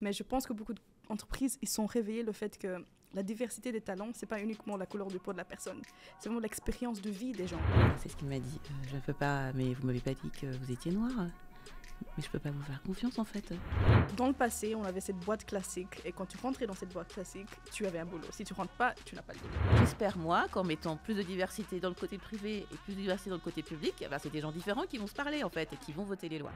Mais je pense que beaucoup d'entreprises, ils sont réveillés le fait que la diversité des talents, c'est pas uniquement la couleur de peau de la personne. C'est vraiment l'expérience de vie des gens. C'est ce qu'il m'a dit. Je ne peux pas, mais vous m'avez pas dit que vous étiez noir. Mais je peux pas vous faire confiance en fait. Dans le passé, on avait cette boîte classique et quand tu rentrais dans cette boîte classique, tu avais un boulot. Si tu rentres pas, tu n'as pas le boulot. J'espère moi qu'en mettant plus de diversité dans le côté privé et plus de diversité dans le côté public, c'est des gens différents qui vont se parler en fait et qui vont voter les lois.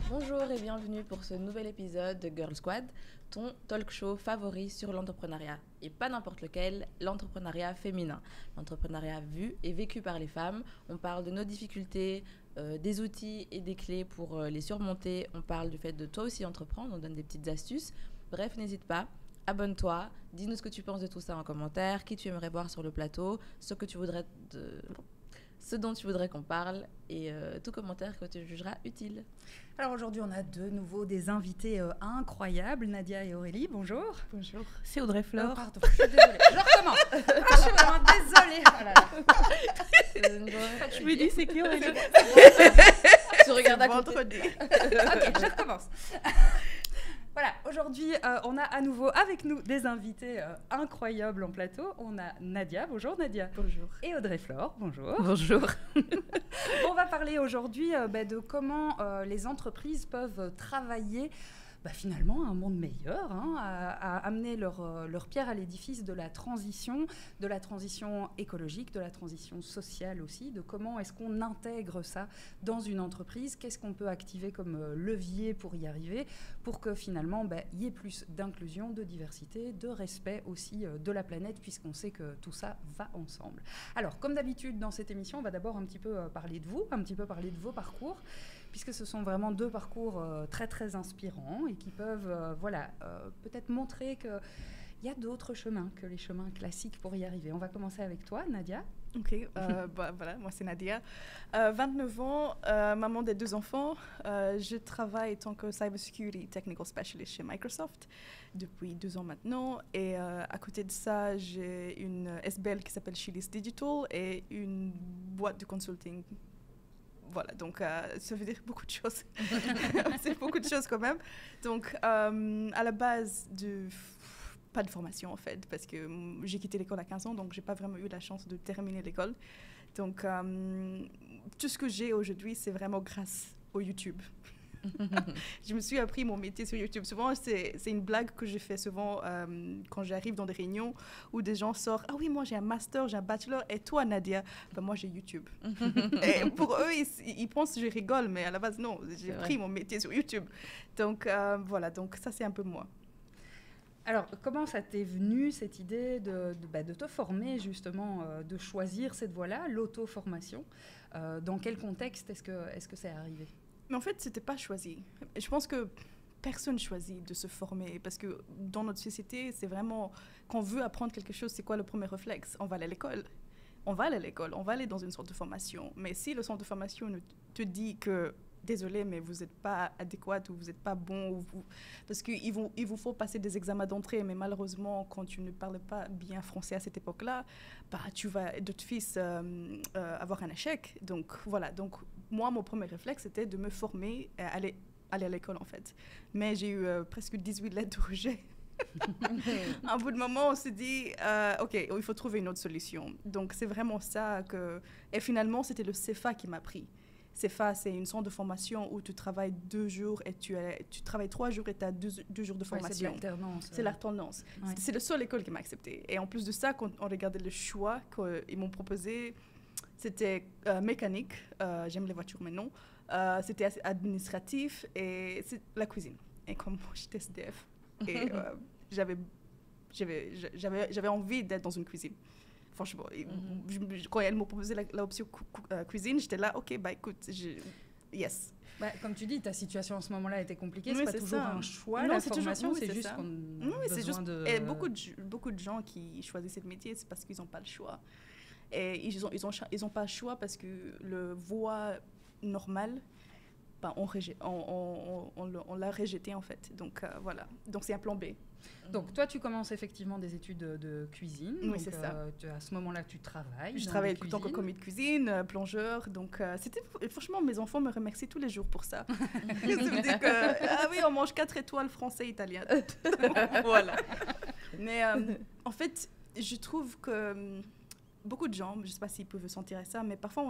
Bonjour et bienvenue pour ce nouvel épisode de Girl Squad, ton talk show favori sur l'entrepreneuriat. Et pas n'importe lequel, l'entrepreneuriat féminin. L'entrepreneuriat vu et vécu par les femmes. On parle de nos difficultés, des outils et des clés pour les surmonter. On parle du fait de toi aussi entreprendre, on donne des petites astuces. Bref, n'hésite pas, abonne-toi, dis-nous ce que tu penses de tout ça en commentaire, qui tu aimerais voir sur le plateau, ce dont tu voudrais qu'on parle et tout commentaire que tu jugeras utile. Alors aujourd'hui, on a de nouveau des invités incroyables, Nadia et Aurélie, bonjour. Bonjour. C'est Audrey Flore. Pardon, je suis désolée. Je recommence. Je suis vraiment désolée. Oh là là. Je me dis, c'est qui Aurélie? Tu regardes à côté. Vendredi. Ok, je recommence. Voilà, aujourd'hui, on a à nouveau avec nous des invités incroyables en plateau. On a Nadia, bonjour Nadia. Bonjour. Et Audrey Flore, bonjour. Bonjour. On va parler aujourd'hui de comment les entreprises peuvent travailler finalement un monde meilleur, à amener leur pierre à l'édifice de la transition écologique, de la transition sociale aussi, de comment est-ce qu'on intègre ça dans une entreprise, qu'est-ce qu'on peut activer comme levier pour y arriver, pour que finalement il y ait plus d'inclusion, de diversité, de respect aussi de la planète, puisqu'on sait que tout ça va ensemble. Alors, comme d'habitude dans cette émission, on va d'abord un petit peu parler de vous, un petit peu parler de vos parcours, puisque ce sont vraiment deux parcours très très inspirants et qui peuvent peut-être montrer qu'il y a d'autres chemins que les chemins classiques pour y arriver. On va commencer avec toi, Nadia. Ok, voilà, moi c'est Nadia. 29 ans, maman des 2 enfants. Je travaille en tant que Cybersecurity Technical Specialist chez Microsoft depuis 2 ans maintenant. Et à côté de ça, j'ai une SBL qui s'appelle Chilis Digital et une boîte de consulting. Voilà, donc ça veut dire beaucoup de choses. C'est beaucoup de choses quand même. Donc, à la base, pas de formation en fait, parce que j'ai quitté l'école à 15 ans, donc j'ai pas vraiment eu la chance de terminer l'école. Donc, tout ce que j'ai aujourd'hui, c'est vraiment grâce au YouTube. Je me suis appris mon métier sur YouTube. Souvent, c'est une blague que je fais souvent quand j'arrive dans des réunions où des gens sortent « Ah oui, moi j'ai un master, j'ai un bachelor, et toi Nadia ?» Moi j'ai YouTube. Et pour eux, ils pensent que je rigole, mais à la base non, j'ai pris mon métier sur YouTube. Donc voilà, donc ça c'est un peu moi. Alors, comment ça t'est venu, cette idée de te former, justement, de choisir cette voie-là, l'auto-formation? Dans quel contexte est-ce que c'est arrivé? Mais en fait, c'était pas choisi. Je pense que personne choisit de se former parce que dans notre société, c'est vraiment quand on veut apprendre quelque chose, c'est quoi le premier réflexe? On va aller à l'école. On va aller à l'école, on va aller dans une sorte de formation. Mais si le centre de formation te dit que désolé, mais vous n'êtes pas adéquat ou vous n'êtes pas bon, parce qu'il vous faut passer des examens d'entrée, mais malheureusement, quand tu ne parles pas bien français à cette époque-là, tu vas d'office avoir un échec. Donc voilà, donc moi, mon premier réflexe, c'était de me former, aller à l'école en fait. Mais j'ai eu presque 18 lettres de rejet. À un bout de moment, on s'est dit, OK, il faut trouver une autre solution. Donc c'est vraiment ça que... Et finalement, c'était le CEFA qui m'a pris. CEFA, c'est une sorte de formation où tu travailles 2 jours et tu travailles 3 jours et tu as 2 jours de formation. Ouais, c'est l'alternance. C'est l'alternance. Ouais. C'est la seule école qui m'a acceptée. Et en plus de ça, quand on regardait le choix qu'ils m'ont proposé, c'était mécanique. J'aime les voitures, mais non. C'était administratif et c'est la cuisine. Et comme moi, j'étais SDF. Et j'avais envie d'être dans une cuisine. Franchement, quand elle m'a proposé l'option cuisine, j'étais là, OK, écoute, yes. Comme tu dis, ta situation en ce moment-là était compliquée, oui, c'est pas toujours un choix, non, la formation, c'est juste qu'on a besoin de... Et beaucoup de gens qui choisissent ce métier, c'est parce qu'ils n'ont pas le choix. Et ils ont pas le choix parce que le voie normale, on l'a rejeté en fait. Donc voilà, donc c'est un plan B. Donc, toi, tu commences effectivement des études de cuisine. Oui, donc, c'est ça. À ce moment-là, tu travailles. Je dans travaille les en tant que cuisines. commis de cuisine, plongeur, donc franchement, mes enfants me remercient tous les jours pour ça. Ils me disent que, ah oui, on mange 4 étoiles français, italien. Voilà. Mais en fait, je trouve que beaucoup de gens, je ne sais pas s'ils peuvent sentir ça, mais parfois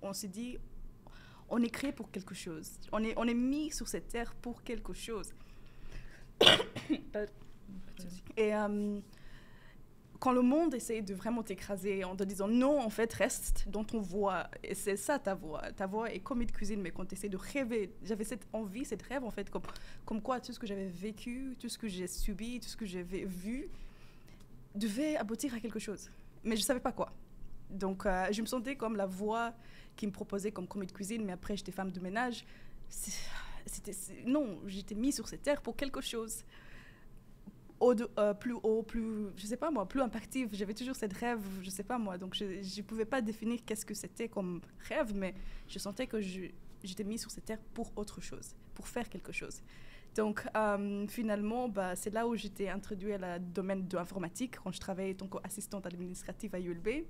on se dit, on est créé pour quelque chose. On est mis sur cette terre pour quelque chose. Et quand le monde essaye de vraiment t'écraser en te disant non, en fait, reste dans ton voie. Et c'est ça ta voie. Ta voie est commis de cuisine, mais quand tu essaies de rêver, j'avais cette envie, cette rêve, en fait, comme quoi tout ce que j'avais vécu, tout ce que j'ai subi, tout ce que j'avais vu, devait aboutir à quelque chose. Mais je ne savais pas quoi. Donc, je me sentais comme la voie qui me proposait comme commis de cuisine, mais après, j'étais femme de ménage. Non, j'étais mise sur cette terre pour quelque chose. Plus haut, plus, je sais pas moi, plus impactif. J'avais toujours cette rêve, je sais pas moi. Donc, je ne pouvais pas définir qu'est-ce que c'était comme rêve, mais je sentais que j'étais mise sur cette terre pour autre chose, pour faire quelque chose. Donc, finalement, c'est là où j'étais introduite à le domaine de l'informatique, quand je travaillais en tant qu'assistante administrative à ULB.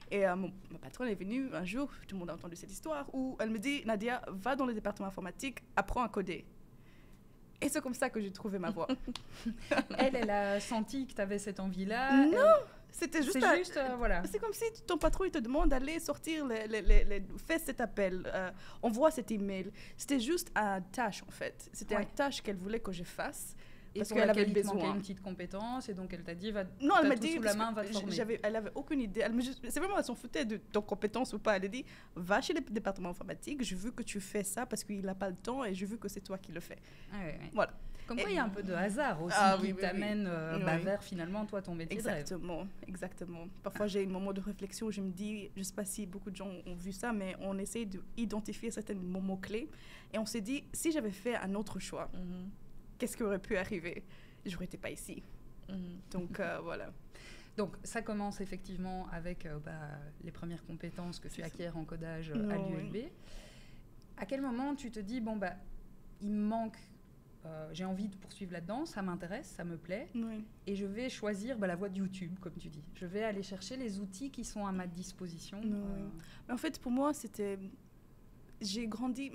Et ma patronne est venue un jour, tout le monde a entendu cette histoire, où elle me dit, Nadia, va dans le département informatique, apprends à coder. Et c'est comme ça que j'ai trouvé ma voie. Elle a senti que tu avais cette envie-là. Non, c'était juste... voilà. C'est comme si ton patron il te demande d'aller sortir, fais cet appel, envoie cet email. C'était juste une tâche, en fait. C'était une tâche qu'elle voulait que je fasse. Et Parce pour qu'elle avait laquelle il te manquait besoin. une petite compétence, et donc elle t'a dit, non, elle m'a tout dit, sous la main, va te former. elle avait aucune idée. C'est vraiment, elle s'en foutait de ton compétence ou pas. Elle a dit, va chez le département informatique, je veux que tu fais ça parce qu'il n'a pas le temps et je veux que c'est toi qui le fais. Ouais. Voilà. Comme quoi, il y a un peu de hasard aussi qui t'amène vers finalement toi ton métier de rêve. Exactement. Parfois, j'ai un moment de réflexion où je me dis, je ne sais pas si beaucoup de gens ont vu ça, mais on essaie d'identifier certains moments clés et on s'est dit, si j'avais fait un autre choix, qu'est-ce qui aurait pu arriver? Je n'aurais été pas ici. Donc, voilà. Donc, ça commence effectivement avec les premières compétences que tu acquiers en codage à l'ULB. À quel moment tu te dis, il me manque, j'ai envie de poursuivre là-dedans, ça m'intéresse, ça me plaît, et je vais choisir la voie de YouTube, comme tu dis. Je vais aller chercher les outils qui sont à ma disposition. Mais en fait, pour moi, c'était... J'ai grandi,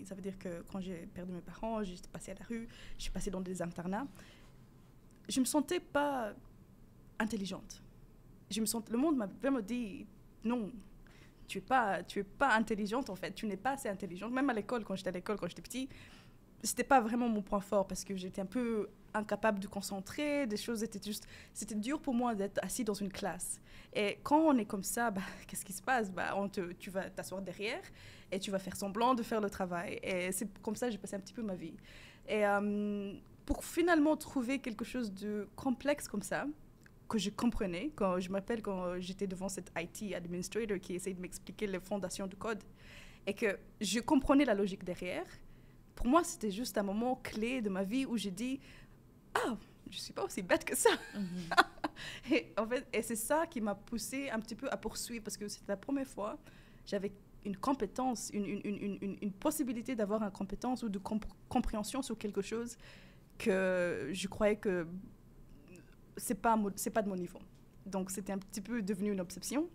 ça veut dire que quand j'ai perdu mes parents, j'étais passée à la rue, je suis passée dans des internats. Je me sentais pas intelligente. Le monde m'a vraiment dit, non, tu es pas intelligente en fait, tu n'es pas assez intelligente. Même à l'école, quand j'étais petite, c'était pas vraiment mon point fort parce que j'étais un peu incapable de concentrer, c'était dur pour moi d'être assis dans une classe. Et quand on est comme ça, qu'est-ce qui se passe? Tu vas t'asseoir derrière et tu vas faire semblant de faire le travail. Et c'est comme ça que j'ai passé un petit peu ma vie. Et pour finalement trouver quelque chose de complexe comme ça, que je comprenais, quand j'étais devant cette IT administrator qui essayait de m'expliquer les fondations du code, et que je comprenais la logique derrière, pour moi, c'était juste un moment clé de ma vie où j'ai dit « Ah, je ne suis pas aussi bête que ça !» Et en fait, c'est ça qui m'a poussée un petit peu à poursuivre, parce que c'était la première fois j'avais une compétence, une possibilité d'avoir une compétence ou de compréhension sur quelque chose que je croyais que c'est pas de mon niveau. Donc, c'était un petit peu devenu une obsession.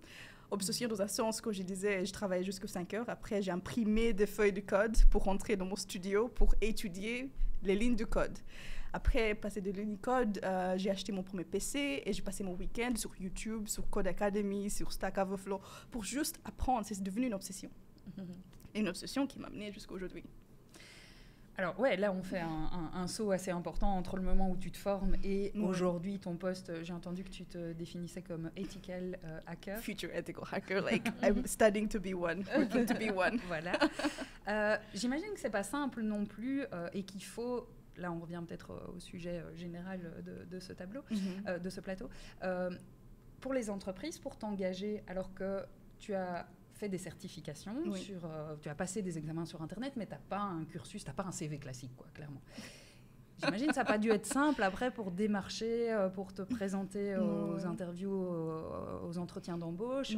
Obsession dans un sens que je disais, je travaillais jusqu'à 5 heures. Après, j'ai imprimé des feuilles de code pour rentrer dans mon studio pour étudier les lignes de code. Après, passer de lignes de code, j'ai acheté mon premier PC et j'ai passé mon week-end sur YouTube, sur Code Academy, sur Stack Overflow pour juste apprendre. C'est devenu une obsession. Une obsession qui m'a menée jusqu'à aujourd'hui. Alors là on fait un saut assez important entre le moment où tu te formes et aujourd'hui ton poste. J'ai entendu que tu te définissais comme ethical hacker. Future ethical hacker, like I'm studying to be one, working to be one. Voilà. J'imagine que c'est pas simple non plus et qu'il faut, là on revient peut-être au sujet général de ce tableau, de ce plateau, pour les entreprises, pour t'engager alors que tu as fait des certifications, tu as passé des examens sur Internet, mais tu n'as pas un cursus, tu n'as pas un CV classique, quoi, clairement. J'imagine que ça n'a pas dû être simple après pour démarcher, pour te présenter aux interviews, aux entretiens d'embauche,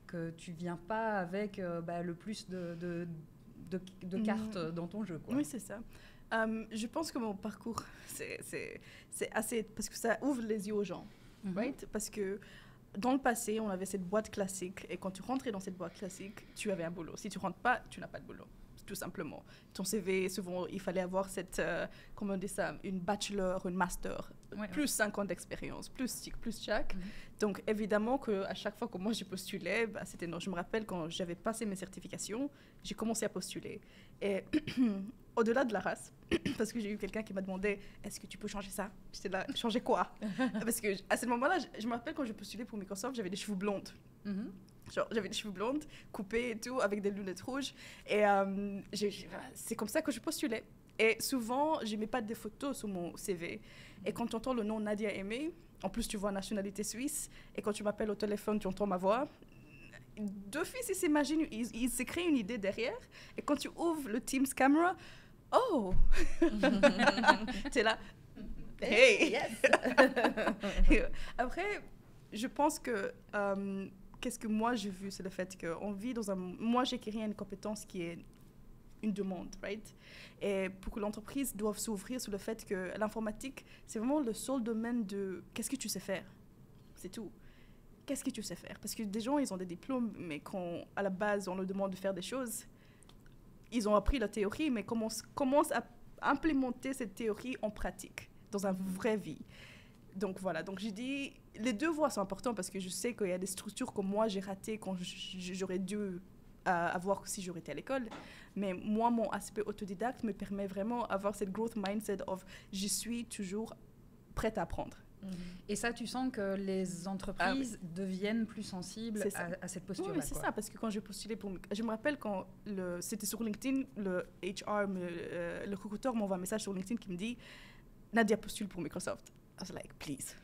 que tu ne viens pas avec le plus de cartes dans ton jeu, quoi. Oui, c'est ça. Je pense que mon parcours, c'est assez... Parce que ça ouvre les yeux aux gens, right? Parce que dans le passé, on avait cette boîte classique. Et quand tu rentrais dans cette boîte classique, tu avais un boulot. Si tu rentres pas, tu n'as pas de boulot. Tout simplement. Ton CV, souvent, il fallait avoir cette... comment on dit ça? Une bachelor, une master. Plus 5 ans d'expérience, plus chaque. Donc, évidemment, qu'à chaque fois que moi, j'ai postulé, bah, c'était non. Je me rappelle, quand j'avais passé mes certifications, j'ai commencé à postuler. Et au-delà de la race, parce que j'ai eu quelqu'un qui m'a demandé « Est-ce que tu peux changer ça ?» J'étais là « Changer quoi ?» Parce qu'à ce moment-là, je me rappelle quand je postulais pour Microsoft, j'avais des cheveux blondes. Genre, j'avais des cheveux blondes, coupés et tout, avec des lunettes rouges. Et c'est comme ça que je postulais. Et souvent, je ne mets pas des photos sur mon CV. Et quand tu entends le nom Nadia Aimé, en plus, tu vois nationalité suisse. Et quand tu m'appelles au téléphone, tu entends ma voix. D'office, ils s'imaginent, ils se créent une idée derrière. Et quand tu ouvres le Teams camera, oh tu es là, hey yes. Après, je pense que... qu'est-ce que moi j'ai vu, c'est le fait qu'on vit dans un... Moi, j'ai créé une compétence qui est une demande, right? Et pour que l'entreprise doive s'ouvrir sur le fait que l'informatique, c'est vraiment le seul domaine de qu'est-ce que tu sais faire. C'est tout. Qu'est-ce que tu sais faire? Parce que des gens, ils ont des diplômes, mais quand, à la base, on leur demande de faire des choses, ils ont appris la théorie, mais commencent à implémenter cette théorie en pratique, dans une vraie vie. Donc voilà, donc j'ai dit, les deux voies sont importantes parce que je sais qu'il y a des structures que moi j'ai ratées quand j'aurais dû avoir si j'aurais été à l'école. Mais moi, mon aspect autodidacte me permet vraiment d'avoir cette growth mindset of je suis toujours prête à apprendre. Et ça, tu sens que les entreprises deviennent plus sensibles à cette posture-là. Oui, c'est ça, parce que quand j'ai postulé pour... Je me rappelle quand c'était sur LinkedIn, le HR, le recruteur m'envoie un message sur LinkedIn qui me dit « Nadia postule pour Microsoft ». I was like, please.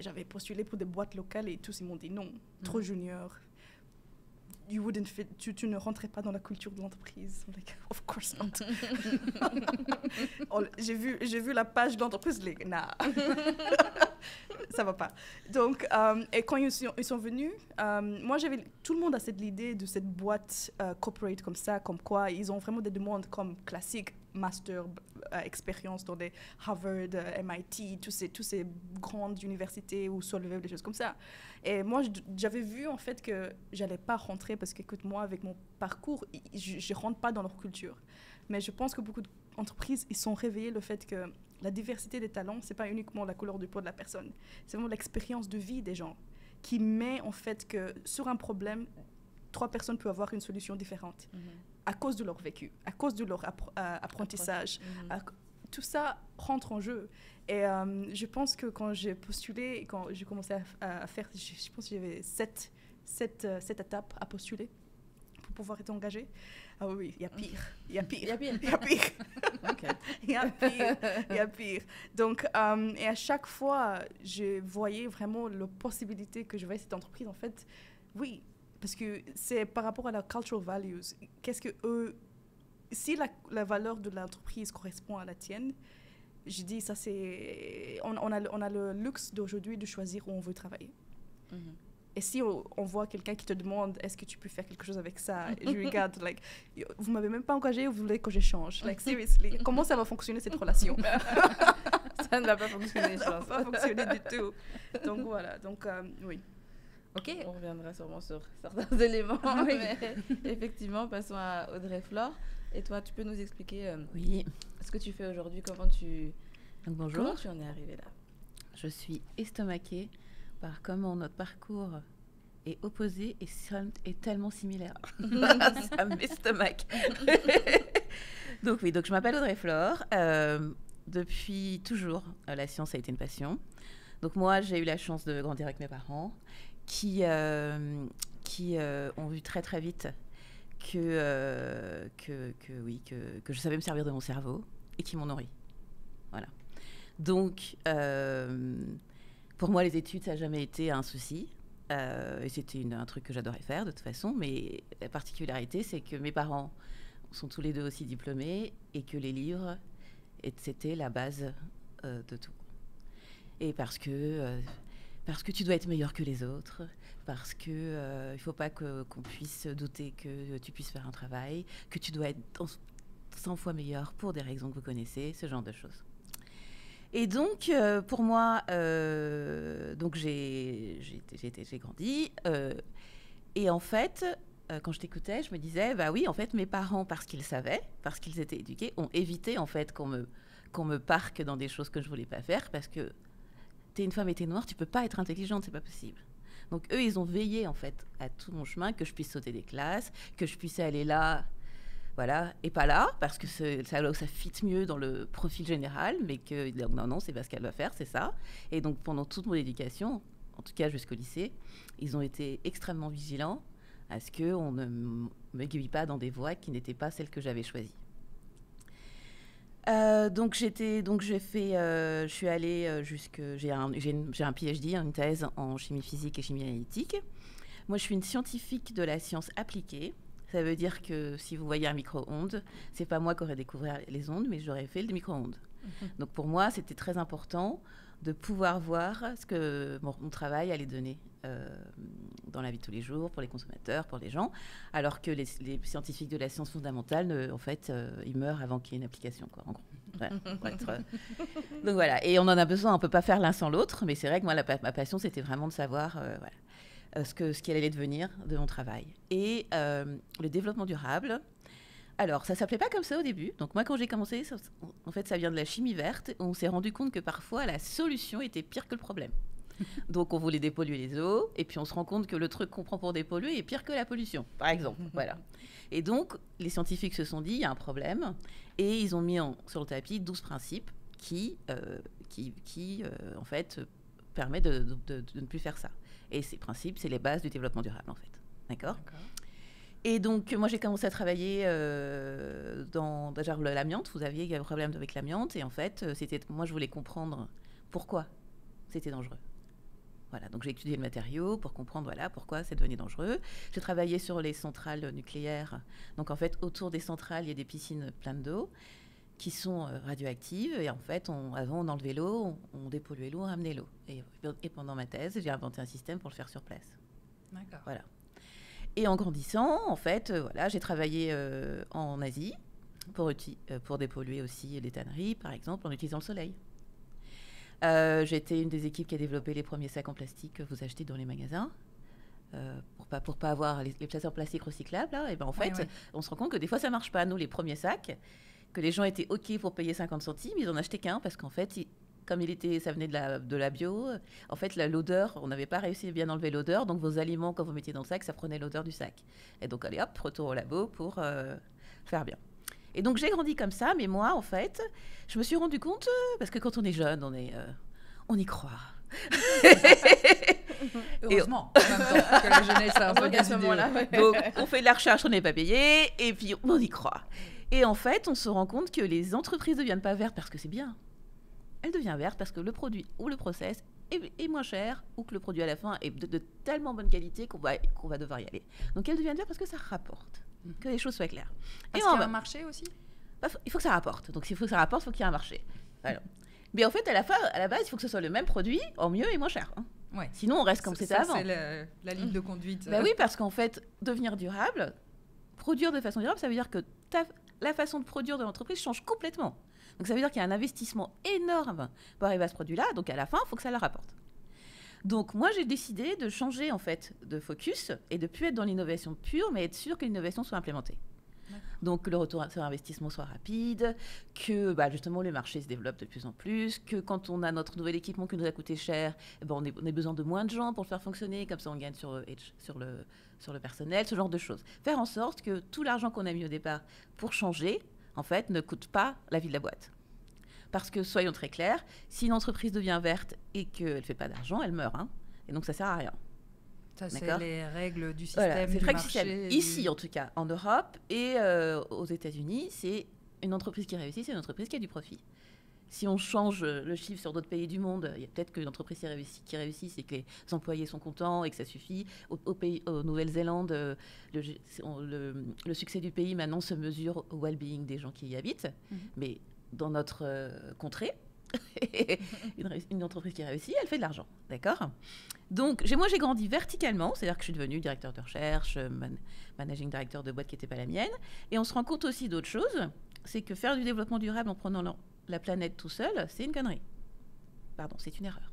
J'avais postulé pour des boîtes locales et tous, ils m'ont dit non, trop junior. You wouldn't fit, tu ne rentrais pas dans la culture de l'entreprise. I'm like, of course not. J'ai vu la page de l'entreprise, nah. Ça va pas. Donc, et quand ils sont venus, moi, tout le monde a cette idée de cette boîte corporate comme ça, comme quoi ils ont vraiment des demandes comme classiques, master, expérience dans des Harvard, MIT, toutes ces grandes universités ou Solvay, des choses comme ça. Et moi, j'avais vu en fait que j'allais pas rentrer parce qu'écoute, moi, avec mon parcours, je rentre pas dans leur culture. Mais je pense que beaucoup d'entreprises, ils sont réveillés le fait que la diversité des talents, c'est pas uniquement la couleur de peau de la personne. C'est vraiment l'expérience de vie des gens qui met en fait que sur un problème, 3 personnes peuvent avoir une solution différente. À cause de leur vécu, à cause de leur apprentissage. Tout ça rentre en jeu. Et je pense que quand j'ai postulé, quand j'ai commencé à faire, je pense que j'avais 7 étapes à postuler pour pouvoir être engagée. Ah oui, il y a pire. Il y a pire. Il y a pire. Donc, et à chaque fois, je voyais vraiment la possibilité que je voyais cette entreprise, en fait, oui, parce que c'est par rapport à la cultural values. Qu'est-ce que eux, si la valeur de l'entreprise correspond à la tienne, je dis ça c'est, on a le luxe d'aujourd'hui de choisir où on veut travailler. Et si on voit quelqu'un qui te demande est-ce que tu peux faire quelque chose avec ça, je regarde like vous m'avez même pas engagé, vous voulez que je change, like seriously, comment ça va fonctionner cette relation? Ça ne va pas fonctionner, je pense. Ça ne va pas fonctionner du tout. Donc voilà, donc oui. Ok, on reviendra sûrement sur certains éléments, mais effectivement, passons à Audrey Flore. Et toi, tu peux nous expliquer ce que tu fais aujourd'hui, Donc, bonjour. Comment tu en es arrivée là? Je suis estomaquée par comment notre parcours est opposé et tellement similaire. Ça m'estomaque. donc je m'appelle Audrey Flore. Depuis toujours, la science a été une passion. Donc moi, j'ai eu la chance de grandir avec mes parents qui ont vu très très vite que je savais me servir de mon cerveau et qui m'ont nourri. Voilà. Donc, pour moi, les études, ça n'a jamais été un souci. Et c'était un truc que j'adorais faire de toute façon. Mais la particularité, c'est que mes parents sont tous les deux aussi diplômés et que les livres, c'était la base de tout. Et parce que tu dois être meilleur que les autres, parce qu'il ne faut pas qu'on puisse douter que tu puisses faire un travail, que tu dois être 100 fois meilleur pour des raisons que vous connaissez, ce genre de choses. Et donc, pour moi, donc j'ai grandi. Et en fait, quand je t'écoutais, je me disais, bah oui, en fait, mes parents, parce qu'ils savaient, parce qu'ils étaient éduqués, ont évité, en fait, qu'on me parque dans des choses que je voulais pas faire, parce que t'es une femme et t'es noire, tu peux pas être intelligente, c'est pas possible. Donc, eux, ils ont veillé, en fait, à tout mon chemin, que je puisse sauter des classes, que je puisse aller là, voilà, et pas là, parce que ça fit mieux dans le profil général, mais que non, c'est pas ce qu'elle va faire, c'est ça. Et donc, pendant toute mon éducation, en tout cas jusqu'au lycée, ils ont été extrêmement vigilants à ce qu'on ne m'aiguille pas dans des voies qui n'étaient pas celles que j'avais choisies. Je suis allée j'ai un PhD, une thèse en chimie physique et chimie analytique. Moi, je suis une scientifique de la science appliquée. Ça veut dire que si vous voyez un micro-ondes, c'est pas moi qui aurais découvert les ondes, mais j'aurais fait le micro-ondes. Donc pour moi, c'était très important de pouvoir voir ce que mon travail allait donner dans la vie de tous les jours, pour les consommateurs, pour les gens, alors que les scientifiques de la science fondamentale, en fait, ils meurent avant qu'il y ait une application, quoi, en gros. Donc voilà, et on en a besoin, on ne peut pas faire l'un sans l'autre, mais c'est vrai que moi, ma passion, c'était vraiment de savoir ce qui allait devenir de mon travail. Et le développement durable, alors, ça ne s'appelait pas comme ça au début. Donc moi, quand j'ai commencé, en fait, ça vient de la chimie verte. On s'est rendu compte que parfois, la solution était pire que le problème. Donc, on voulait dépolluer les eaux. Et puis, on se rend compte que le truc qu'on prend pour dépolluer est pire que la pollution, par exemple. Voilà. Et donc, les scientifiques se sont dit, il y a un problème. Et ils ont mis sur le tapis 12 principes qui en fait, permettent de ne plus faire ça. Et ces principes, c'est les bases du développement durable, en fait. D'accord ? Et donc, moi, j'ai commencé à travailler dans l'amiante. Vous aviez un problème avec l'amiante. Et en fait, moi, je voulais comprendre pourquoi c'était dangereux. Voilà, donc j'ai étudié le matériau pour comprendre pourquoi c'est devenu dangereux. J'ai travaillé sur les centrales nucléaires. Donc, en fait, autour des centrales, il y a des piscines pleines d'eau qui sont radioactives. Et en fait, avant, on enlevait l'eau, on dépolluait l'eau, on ramenait l'eau. Et pendant ma thèse, j'ai inventé un système pour le faire sur place. D'accord. Voilà. Et en grandissant, en fait, j'ai travaillé en Asie pour dépolluer aussi les tanneries, par exemple, en utilisant le soleil. J'étais une des équipes qui a développé les premiers sacs en plastique que vous achetez dans les magasins, pour pas avoir les sacs en plastique recyclables. Là, et ben en fait, on se rend compte que des fois, ça marche pas. Nous, les premiers sacs, que les gens étaient OK pour payer 50 centimes, ils en achetaient qu'un parce qu'en fait, comme ça venait de la bio, en fait, l'odeur, on n'avait pas réussi à bien enlever l'odeur. Donc, vos aliments, quand vous mettiez dans le sac, ça prenait l'odeur du sac. Et donc, allez, hop, retour au labo pour faire bien. Et donc, j'ai grandi comme ça. Mais moi, en fait, je me suis rendu compte, parce que quand on est jeune, on y croit. Heureusement, en même temps, que la jeunesse a un peu à ce moment-là. Donc, on fait de la recherche, on n'est pas payé. Et puis, on y croit. Et en fait, on se rend compte que les entreprises ne deviennent pas vertes parce que c'est bien. Elle devient verte parce que le produit ou le process est moins cher ou que le produit à la fin est de tellement bonne qualité qu'on va devoir y aller. Donc elle devient verte parce que ça rapporte, que les choses soient claires. Parce qu'il y a un marché aussi ? Il faut que ça rapporte. Donc s'il faut que ça rapporte, il faut qu'il y ait un marché. Voilà. Mais en fait, à la base, il faut que ce soit le même produit, en mieux et moins cher. Hein. Ouais. Sinon, on reste comme c'était avant. C'est la ligne de conduite. Oui, parce qu'en fait, devenir durable, produire de façon durable, ça veut dire que la façon de produire de l'entreprise change complètement. Donc, ça veut dire qu'il y a un investissement énorme pour arriver à ce produit-là. Donc, à la fin, il faut que ça la rapporte. Donc, moi, j'ai décidé de changer, en fait, de focus et de ne plus être dans l'innovation pure, mais être sûr que l'innovation soit implémentée. Donc, le retour sur investissement soit rapide, que justement le marché se développe de plus en plus, que quand on a notre nouvel équipement qui nous a coûté cher, on a besoin de moins de gens pour le faire fonctionner, comme ça on gagne sur le personnel, ce genre de choses. Faire en sorte que tout l'argent qu'on a mis au départ pour changer, en fait, ne coûte pas la vie de la boîte. Parce que, soyons très clairs, si une entreprise devient verte et qu'elle ne fait pas d'argent, elle meurt. Hein, et donc, ça ne sert à rien. Ça, c'est les règles du système, voilà, c'est du le marché. Système. Ici, en tout cas, en Europe et aux États-Unis, c'est une entreprise qui réussit, c'est une entreprise qui a du profit. Si on change le chiffre sur d'autres pays du monde, il y a peut-être qu'une entreprise qui réussit, c'est que les employés sont contents et que ça suffit. Au Nouvelle-Zélande, le succès du pays maintenant se mesure au well-being des gens qui y habitent. Mais dans notre contrée, une entreprise qui réussit, elle fait de l'argent, d'accord ? Donc, moi, j'ai grandi verticalement, c'est-à-dire que je suis devenue directeur de recherche, managing director de boîte qui n'était pas la mienne, et on se rend compte aussi d'autres choses, c'est que faire du développement durable en prenant la planète tout seul, c'est une connerie. Pardon, c'est une erreur.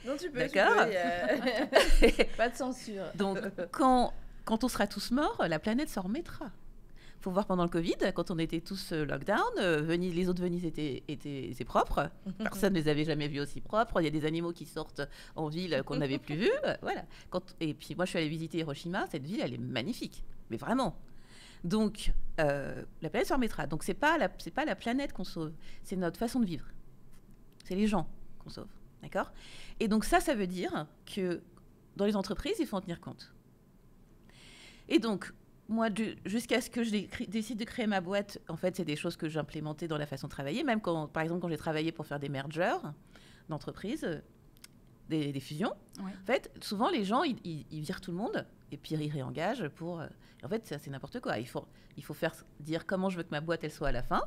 Non, tu peux. D'accord. Pas de censure. Donc, quand on sera tous morts, la planète s'en remettra. Il faut voir pendant le Covid, quand on était tous lockdown, les eaux de Venise étaient propres. Personne ne les avait jamais vues aussi propres. Il y a des animaux qui sortent en ville qu'on n'avait plus vus. Voilà. Et puis moi, je suis allée visiter Hiroshima. Cette ville, elle est magnifique. Mais vraiment. Donc, la planète s'en remettra. Donc, c'est pas la planète qu'on sauve. C'est notre façon de vivre. C'est les gens qu'on sauve. D'accord ? Et donc, ça veut dire que dans les entreprises, il faut en tenir compte. Et donc, moi, jusqu'à ce que je décide de créer ma boîte, en fait, c'est des choses que j'implémentais dans la façon de travailler. Même par exemple, quand j'ai travaillé pour faire des mergers d'entreprises, des fusions, Ouais. en fait, souvent, les gens, ils virent tout le monde et puis ils réengagent pour... en fait, ça, c'est n'importe quoi. Il faut faire dire comment je veux que ma boîte, elle soit à la fin.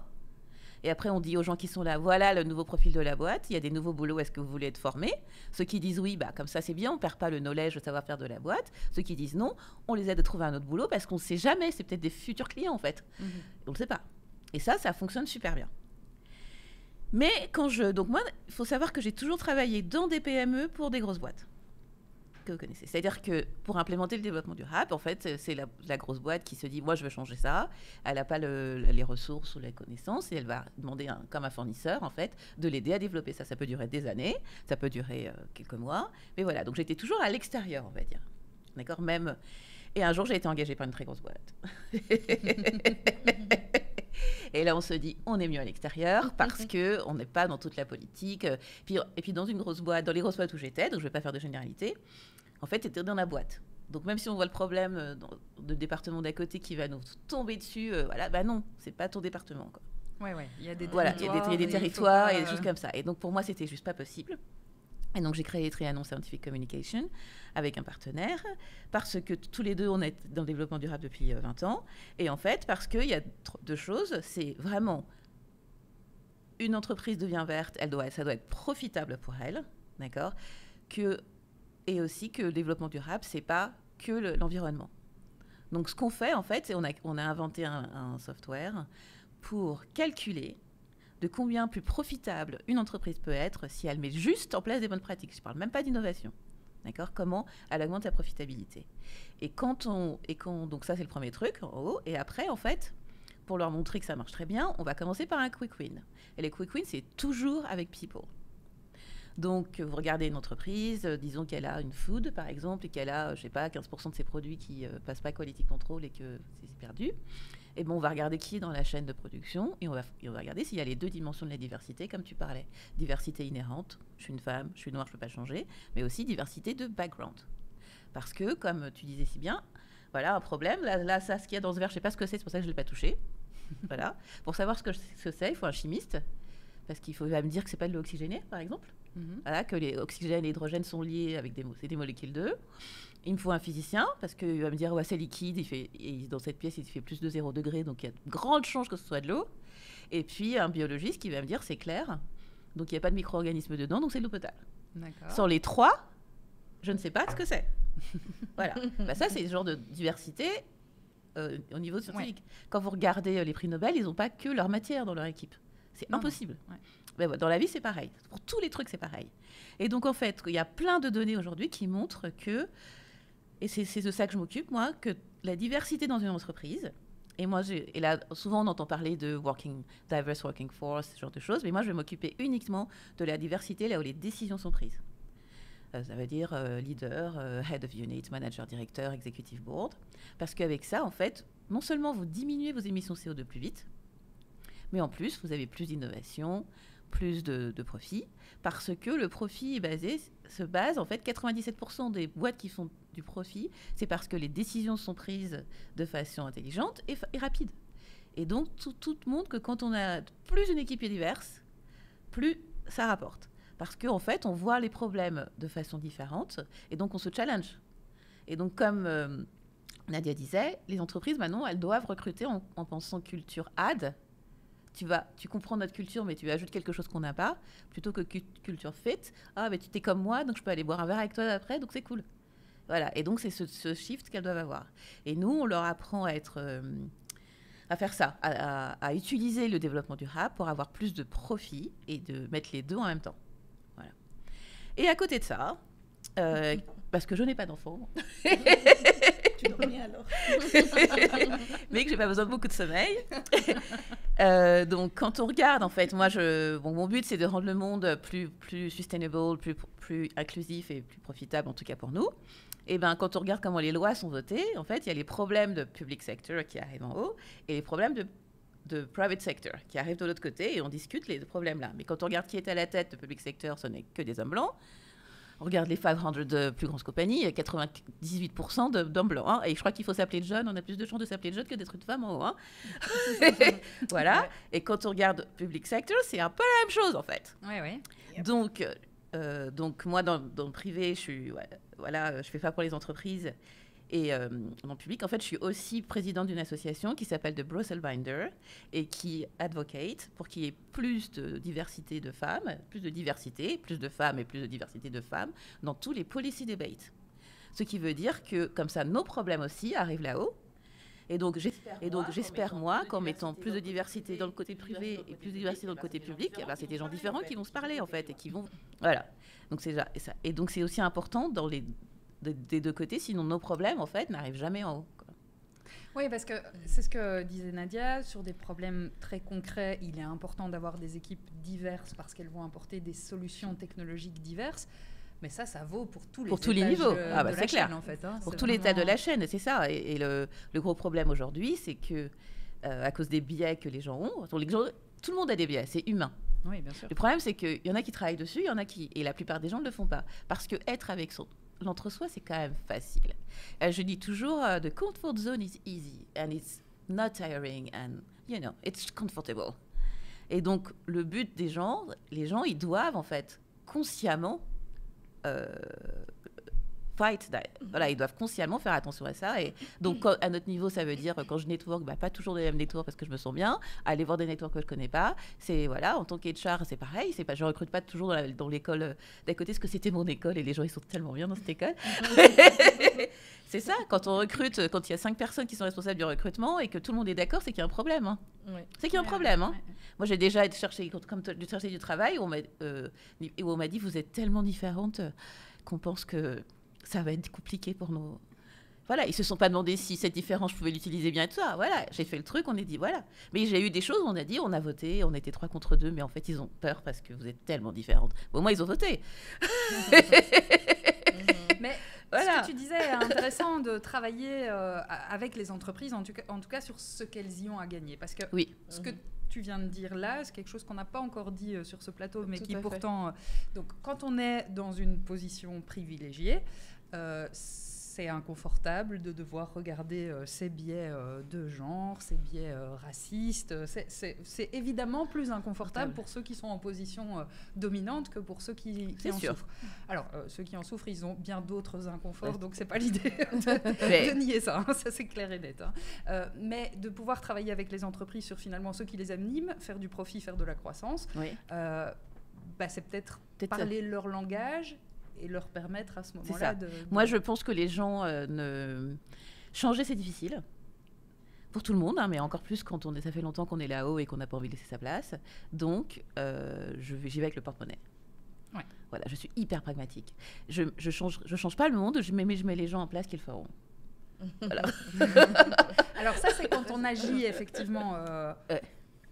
Et après, on dit aux gens qui sont là, voilà le nouveau profil de la boîte, il y a des nouveaux boulots, est-ce que vous voulez être formés ? Ceux qui disent oui, comme ça c'est bien, on ne perd pas le knowledge, le savoir-faire de la boîte. Ceux qui disent non, on les aide à trouver un autre boulot parce qu'on ne sait jamais, c'est peut-être des futurs clients en fait. On ne le sait pas. Et ça fonctionne super bien. Mais donc moi, il faut savoir que j'ai toujours travaillé dans des PME pour des grosses boîtes que vous connaissez. C'est-à-dire que pour implémenter le développement durable, en fait, c'est la grosse boîte qui se dit, moi, je veux changer ça. Elle n'a pas les ressources ou les connaissances et elle va demander, comme un fournisseur, en fait, de l'aider à développer ça. Ça peut durer des années, ça peut durer quelques mois. Mais voilà, donc j'étais toujours à l'extérieur, on va dire. D'accord ? Même... Et un jour, j'ai été engagée par une très grosse boîte. Et là, on se dit, on est mieux à l'extérieur parce qu'on n'est pas dans toute la politique. Et puis, dans une grosse boîte, dans les grosses boîtes où j'étais, donc je ne vais pas faire de généralité, en fait, c'était dans la boîte. Donc, même si on voit le problème de département d'à côté qui va nous tomber dessus, non, ce n'est pas ton département, quoi. Ouais, il y a des Voilà, territoires. il y a des territoires et des choses comme ça. Et donc, pour moi, c'était juste pas possible. Et donc, j'ai créé Trianon Scientific Communication avec un partenaire parce que tous les deux, on est dans le développement durable depuis 20 ans. Et en fait, parce qu'il y a deux choses. C'est vraiment une entreprise devient verte, ça doit être profitable pour elle, d'accord ? Et aussi que le développement durable, c'est pas que l'environnement. Donc, ce qu'on fait, en fait, c'est on a inventé un software pour calculer de combien plus profitable une entreprise peut être si elle met juste en place des bonnes pratiques. Je ne parle même pas d'innovation. D'accord ? Comment elle augmente sa profitabilité. Donc ça, c'est le premier truc, en haut. Et après, en fait, pour leur montrer que ça marche très bien, on va commencer par un quick win. Et les quick wins, c'est toujours avec people. Donc, vous regardez une entreprise, disons qu'elle a une food, par exemple, et qu'elle a, 15% de ses produits qui ne passent pas quality control et que c'est perdu. Et bon, on va regarder qui est dans la chaîne de production et on va regarder s'il y a les deux dimensions de la diversité, comme tu parlais. Diversité inhérente, je suis une femme, je suis noire, je ne peux pas changer, mais aussi diversité de background. Parce que, comme tu disais si bien, voilà un problème. Là ça, ce qu'il y a dans ce verre, je ne sais pas ce que c'est pour ça que je ne l'ai pas touché. Voilà. Pour savoir ce que c'est, il faut un chimiste, parce qu'il va me dire que ce n'est pas de l'eau oxygénée, par exemple. Voilà, que les oxygène et l'hydrogène sont liés avec c'est des molécules d'eau. Il me faut un physicien, parce qu'il va me dire, ouais, c'est liquide, et dans cette pièce, il fait plus de 0 degré, donc il y a de grandes chances que ce soit de l'eau. Et puis, un biologiste qui va me dire, c'est clair, donc il n'y a pas de micro-organismes dedans, donc c'est de l'eau potable. D'accord. Sans les trois, je ne sais pas ce que c'est. Voilà. Ça, c'est le genre de diversité au niveau scientifique. Ouais. Quand vous regardez les prix Nobel, ils n'ont pas que leur matière dans leur équipe. C'est impossible. Ouais. Mais dans la vie, c'est pareil. Pour tous les trucs, c'est pareil. Et donc, en fait, il y a plein de données aujourd'hui qui montrent que, et c'est de ça que je m'occupe, moi, que la diversité dans une entreprise, et là, souvent, on entend parler de diverse working force, ce genre de choses, mais moi, je vais m'occuper uniquement de la diversité là où les décisions sont prises. Ça veut dire leader, head of unit, manager, directeur, executive board. Parce qu'avec ça, en fait, non seulement vous diminuez vos émissions CO2 plus vite, mais en plus, vous avez plus d'innovation, plus de profit, parce que le profit se base, en fait, 97% des boîtes qui font du profit, c'est parce que les décisions sont prises de façon intelligente et rapide. Et donc, tout montre que quand on a plus une équipe diverse, plus ça rapporte. Parce qu'en fait, on voit les problèmes de façon différente, et donc on se challenge. Et donc, comme Nadia disait, les entreprises, maintenant, elles doivent recruter en pensant culture add. Tu comprends notre culture, mais tu ajoutes quelque chose qu'on n'a pas, plutôt que culture fit. Ah, mais tu t'es comme moi, donc je peux aller boire un verre avec toi après, donc c'est cool. Voilà, et donc c'est ce shift qu'elles doivent avoir. Et nous, on leur apprend à à faire ça, à utiliser le développement durable pour avoir plus de profit et de mettre les deux en même temps. Voilà. Et à côté de ça, parce que je n'ai pas d'enfant, Tu dors bien alors. mais que j'ai pas besoin de beaucoup de sommeil. Donc, quand on regarde, en fait, moi, mon but, c'est de rendre le monde plus sustainable, plus inclusif et plus profitable, en tout cas pour nous. Et ben, quand on regarde comment les lois sont votées, en fait, il y a les problèmes de public sector qui arrivent en haut et les problèmes de private sector qui arrivent de l'autre côté et on discute les problèmes là. Mais quand on regarde qui est à la tête de public sector, ce n'est que des hommes blancs. On regarde les 500 plus grandes compagnies, il y a 98% d'hommes blancs. Hein, et je crois qu'il faut s'appeler John, on a plus de chances de s'appeler John que d'être une femme en haut. Hein. Voilà. Ouais. Et quand on regarde public sector, c'est un peu la même chose en fait. Oui, oui. Yep. Donc moi, dans le privé, je fais pas pour les entreprises. Et dans le public, en fait, je suis aussi présidente d'une association qui s'appelle The Brussels Binder et qui advocate pour qu'il y ait plus de diversité de femmes, plus de femmes et plus de diversité de femmes dans tous les policy debates. Ce qui veut dire que, comme ça, nos problèmes aussi arrivent là-haut. Et donc, j'espère, moi, qu'en mettant plus de diversité dans le côté privé et plus de diversité dans le côté public, c'est des gens différents qui vont se parler, en fait, et qui vont... Voilà. Donc, c'est ça. Et donc, c'est aussi important des deux côtés, sinon nos problèmes, en fait, n'arrivent jamais en haut. Quoi. Oui, parce que c'est ce que disait Nadia, sur des problèmes très concrets, il est important d'avoir des équipes diverses parce qu'elles vont apporter des solutions technologiques diverses. Mais ça vaut pour tous les niveaux. C'est clair. Chaîne, en fait, hein. Pour tous les états de la chaîne, c'est ça. Et le gros problème aujourd'hui, c'est que, à cause des biais que les gens ont, tout le monde a des biais, c'est humain. Oui, bien sûr. Le problème, c'est qu'il y en a qui travaillent dessus, il y en a qui... Et la plupart des gens ne le font pas. Parce qu'être avec l'entre-soi, c'est quand même facile. Je dis toujours, the comfort zone is easy, and it's not tiring, and, it's comfortable. Et donc, le but des gens, les gens, ils doivent, en fait, consciemment fight that. Voilà, ils doivent consciemment faire attention à ça. Et donc, à notre niveau, ça veut dire, quand je network, pas toujours les mêmes networks parce que je me sens bien, aller voir des networks que je connais pas. C'est, voilà, en tant qu'HR, c'est pareil. Je recrute pas toujours dans l'école d'à côté, parce que c'était mon école et les gens, ils sont tellement bien dans cette école. C'est ça, quand on recrute, quand il y a 5 personnes qui sont responsables du recrutement et que tout le monde est d'accord, c'est qu'il y a un problème. Hein. Oui. C'est qu'il y a un problème. Hein. Moi, j'ai déjà cherché du travail où on m'a dit, vous êtes tellement différentes qu'on pense que ça va être compliqué pour nous. Voilà, ils se sont pas demandé si cette différence, je pouvais l'utiliser bien et tout ça. Voilà, j'ai fait le truc, on a dit voilà. Mais j'ai eu des choses où on a dit, on a voté, on était 3 contre 2, mais en fait, ils ont peur parce que vous êtes tellement différentes. Bon, moi, ils ont voté. Mais voilà. Ce que tu disais est intéressant de travailler avec les entreprises, en tout cas sur ce qu'elles y ont à gagner. Parce que ce que tu viens de dire là, c'est quelque chose qu'on n'a pas encore dit sur ce plateau, mais qui pourtant... donc, quand on est dans une position privilégiée, c'est inconfortable de devoir regarder ces biais de genre, ces biais racistes. C'est évidemment plus inconfortable pour ceux qui sont en position dominante que pour ceux qui en souffrent. Alors, ceux qui en souffrent, ils ont bien d'autres inconforts, donc c'est pas l'idée de nier ça. Hein, ça, c'est clair et net. Hein. Mais de pouvoir travailler avec les entreprises sur finalement ceux qui les animent, faire du profit, faire de la croissance, c'est peut-être parler leur langage et leur permettre à ce moment-là de... Moi, je pense que les gens changer, c'est difficile. Pour tout le monde, hein, mais encore plus quand ça fait longtemps qu'on est là-haut et qu'on n'a pas envie de laisser sa place. Donc, j'y vais avec le porte-monnaie. Ouais. Voilà, je suis hyper pragmatique. Je change pas le monde, mais je mets les gens en place qu'ils le feront. Voilà. Alors ça, c'est quand on agit effectivement,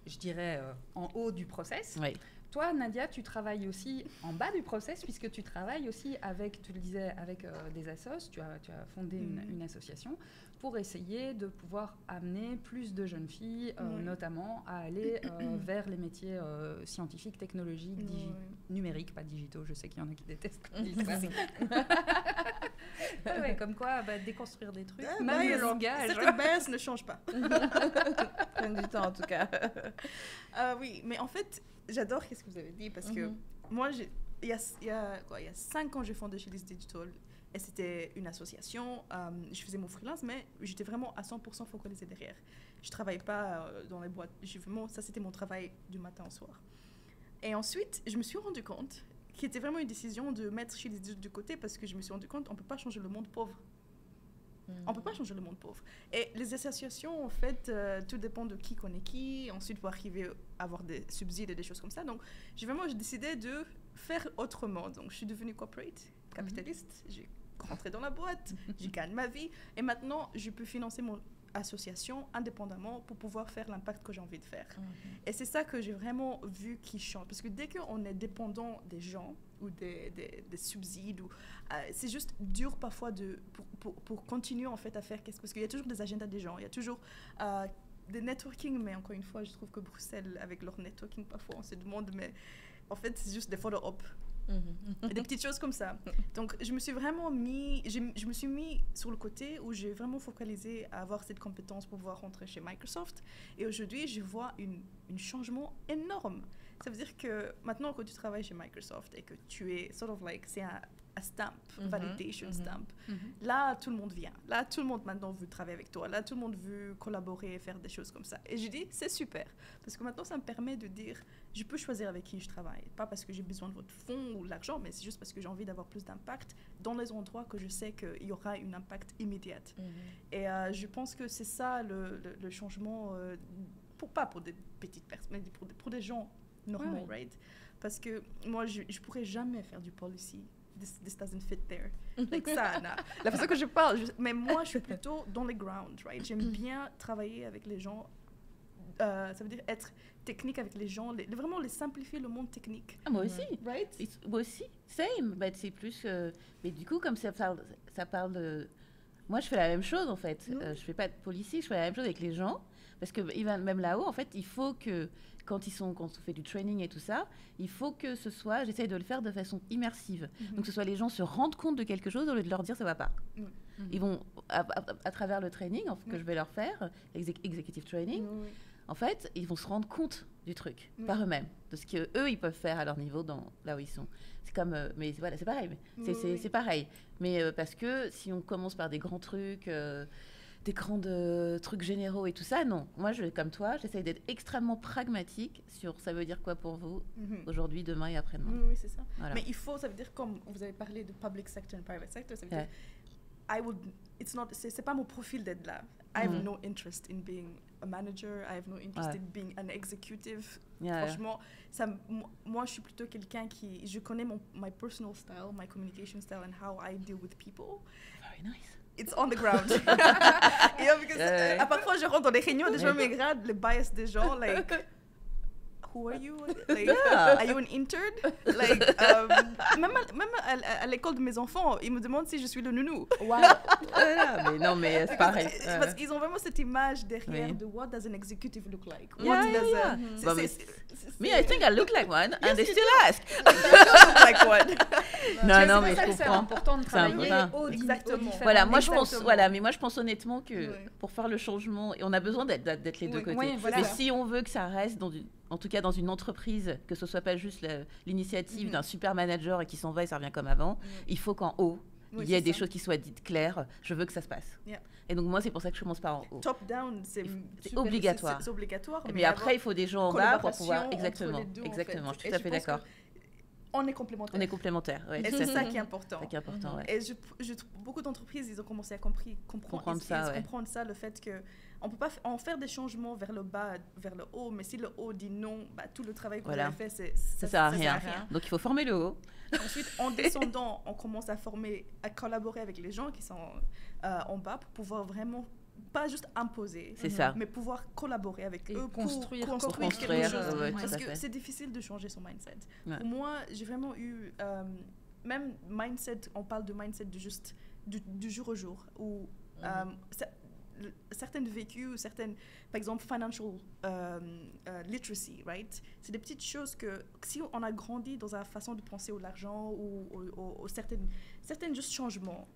je dirais, en haut du process. Oui. Toi, Nadia, tu travailles aussi en bas du process, puisque tu travailles aussi avec, tu le disais, avec des assos. Tu as fondé une association pour essayer de pouvoir amener plus de jeunes filles, notamment, à aller vers les métiers scientifiques, technologiques, numériques, pas digitaux. Je sais qu'il y en a qui détestent quand ils disent ça. Ouais, comme quoi, déconstruire des trucs, même le langage. Certaines bases ne changent pas. Prennent du temps, en tout cas. Oui, mais en fait... J'adore ce que vous avez dit parce que moi, il y a 5 ans, j'ai fondé Chili's Digital et c'était une association. Je faisais mon freelance, mais j'étais vraiment à 100% focalisée derrière. Je ne travaillais pas dans les boîtes. Ça, c'était mon travail du matin au soir. Et ensuite, je me suis rendu compte qu'il était vraiment une décision de mettre Chili's Digital de côté parce que je me suis rendu compte qu'on ne peut pas changer le monde pauvre. On ne peut pas changer le monde pauvre. Et les associations, en fait, tout dépend de qui connaît qui. Ensuite, pour arriver à avoir des subsides et des choses comme ça. Donc, j'ai décidé de faire autrement. Donc, je suis devenue corporate, capitaliste. J'ai rentré dans la boîte, je gagne ma vie. Et maintenant, je peux financer mon association indépendamment pour pouvoir faire l'impact que j'ai envie de faire. Et c'est ça que j'ai vraiment vu qui change. Parce que dès qu'on est dépendant des gens ou des subsides, c'est juste dur parfois pour continuer en fait à faire parce qu'il y a toujours des agendas des gens, il y a toujours des networking, mais encore une fois, je trouve que Bruxelles, avec leur networking, parfois on se demande, mais en fait, c'est juste des photo-op. Des petites choses comme ça. Donc, je me suis vraiment mis sur le côté où j'ai vraiment focalisé à avoir cette compétence pour pouvoir rentrer chez Microsoft. Et aujourd'hui, je vois un changement énorme. Ça veut dire que maintenant, quand tu travailles chez Microsoft et que tu es sort of like, c'est un stamp, validation stamp. Là, tout le monde vient. Là, tout le monde maintenant veut travailler avec toi. Là, tout le monde veut collaborer et faire des choses comme ça. Et je dis, c'est super. Parce que maintenant, ça me permet de dire, je peux choisir avec qui je travaille. Pas parce que j'ai besoin de votre fonds ou de l'argent, mais c'est juste parce que j'ai envie d'avoir plus d'impact dans les endroits que je sais qu'il y aura un impact immédiat. Et je pense que c'est ça le changement, pas pour des petites personnes, mais pour des gens normaux, right? Parce que moi, je ne pourrais jamais faire du policy. This doesn't fit there. Like ça, la façon que je parle. Mais moi, je suis plutôt dans les ground, right? J'aime bien travailler avec les gens. Ça veut dire être technique avec les gens, vraiment les simplifier le monde technique. Ah, moi aussi. Right? Moi aussi. Same. Bah, c'est plus... mais du coup, comme ça parle de... Moi, je fais la même chose, en fait. Je fais pas de policy, je fais la même chose avec les gens. Parce que même là-haut, en fait, il faut que... Quand on fait du training et tout ça, il faut que ce soit, j'essaye de le faire de façon immersive. Donc que ce soit les gens se rendent compte de quelque chose au lieu de leur dire ça va pas. Ils vont, à travers le training que je vais leur faire, executive training, en fait, ils vont se rendre compte du truc par eux-mêmes, de ce qu'eux, ils peuvent faire à leur niveau là où ils sont. C'est comme, mais voilà, c'est pareil. C'est pareil. Mais parce que si on commence par des grands trucs... des grands trucs généraux et tout ça, non. Moi, comme toi, j'essaie d'être extrêmement pragmatique sur ça veut dire quoi pour vous, aujourd'hui, demain et après-demain. Oui, c'est ça. Voilà. Mais ça veut dire, comme vous avez parlé de public sector et private sector, ça veut dire, c'est pas mon profil d'être là. I have no interest in being a manager, I have no interest in being an executive. Franchement, moi, je suis plutôt quelqu'un je connais my personal style, my communication style and how I deal with people. Very nice. It's on the ground. Parfois, je rentre dans des réunions, des gens me regardent, les bias des gens, like, who are you? Like, are you an intern? Like, même à l'école de mes enfants, ils me demandent si je suis le nounou. Wow. Mais non, mais c'est pareil. Parce qu'ils ont vraiment cette image derrière de what does an executive look like? Me, I think I look like one, and they still ask. Look like one. Non, mais je comprends. C'est important de travailler Exactement. Voilà, moi je pense honnêtement que pour faire le changement, et on a besoin d'être les deux côtés. Oui, voilà. Mais si on veut que ça reste en tout cas dans une entreprise, que ce soit pas juste l'initiative d'un super manager et qui s'en va et ça revient comme avant, il faut qu'en haut, il y ait des choses qui soient dites claires. Je veux que ça se passe. Et donc moi, c'est pour ça que je commence par en haut. Top down, c'est obligatoire. C'est obligatoire. Mais après, il faut des gens en bas pour pouvoir... Exactement. Je suis tout à fait d'accord. On est complémentaires. On est complémentaires, ouais. Et c'est ça qui est important. C'est ça qui est important, ouais. Et beaucoup d'entreprises, ils ont commencé à comprendre ça, le fait que on peut pas en faire des changements vers le bas, vers le haut, mais si le haut dit non, tout le travail qu'on a fait, ça sert à rien. Donc il faut former le haut. Ensuite, en descendant, on commence à collaborer avec les gens qui sont en bas pour pouvoir vraiment pas juste imposer, mais pouvoir collaborer avec eux pour construire quelque chose. Parce que c'est difficile de changer son mindset. Pour moi, j'ai vraiment eu, même mindset, on parle de mindset du jour au jour, où certaines vécus, certaines, par exemple, financial literacy, right? C'est des petites choses que si on a grandi dans la façon de penser à l'argent ou certains juste changements,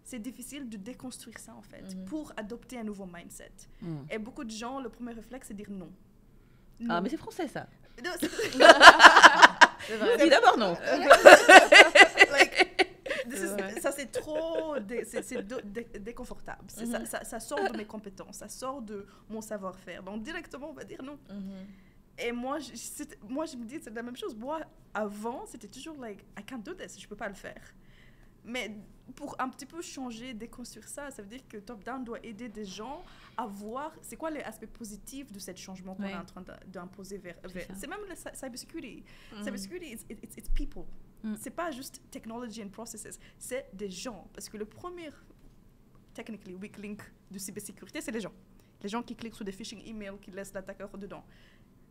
c'est difficile de déconstruire ça, en fait, pour adopter un nouveau mindset. Et beaucoup de gens, le premier réflexe, c'est dire non. Ah, mais c'est français, ça. Non, Dis d'abord non. Ça, c'est trop... déconfortable. Ça sort de mes compétences, ça sort de mon savoir-faire. Donc, directement, on va dire non. Et moi, je me dis, c'est la même chose. Moi, avant, c'était toujours like, I can't do this, je peux pas le faire. Mais pour un petit peu changer, déconstruire ça, ça veut dire que Top Down doit aider des gens à voir c'est quoi les aspects positifs de ce changement qu'on est en train d'imposer vers... C'est même la cybersecurity. Cybersecurity, it's people. C'est pas juste technology and processes, c'est des gens. Parce que le premier, technically, weak link de cybersécurité, c'est les gens. Les gens qui cliquent sur des phishing emails, qui laissent l'attaqueur dedans.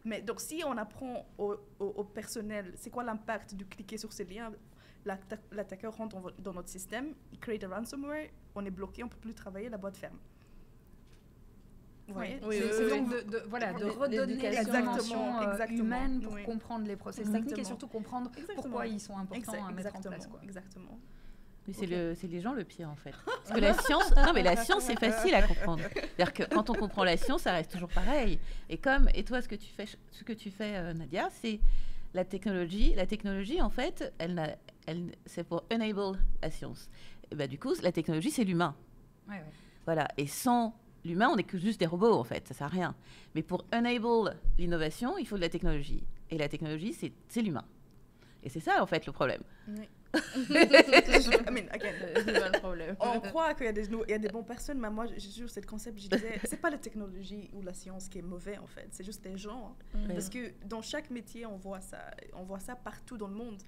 Mais donc, si on apprend au personnel, c'est quoi l'impact de cliquer sur ces liens, l'attaqueur rentre dans notre système, il crée un ransomware, on est bloqué, on ne peut plus travailler, la boîte ferme. Oui, c'est donc de redonner les dimensions humaines pour comprendre les process techniques et surtout comprendre pourquoi ils sont importants à mettre en place. Exactement. Mais c'est les gens le pire en fait. Parce que la science, la science c'est facile à comprendre. C'est-à-dire que quand on comprend la science, ça reste toujours pareil. Et toi, ce que tu fais, Nadia, c'est la technologie. La technologie, en fait, c'est pour enable la science. Et ben, du coup, la technologie, c'est l'humain. Ouais. Voilà. Et sans l'humain, on n'est que juste des robots en fait. Ça sert à rien. Mais pour enable l'innovation, il faut de la technologie. Et la technologie, c'est l'humain. Et c'est ça en fait le problème. Oui. On croit qu'il y a des bonnes personnes, mais moi, j'ai toujours ce concept, je disais, c'est pas la technologie ou la science qui est mauvais, en fait, c'est juste les gens. Parce que dans chaque métier, on voit ça partout dans le monde.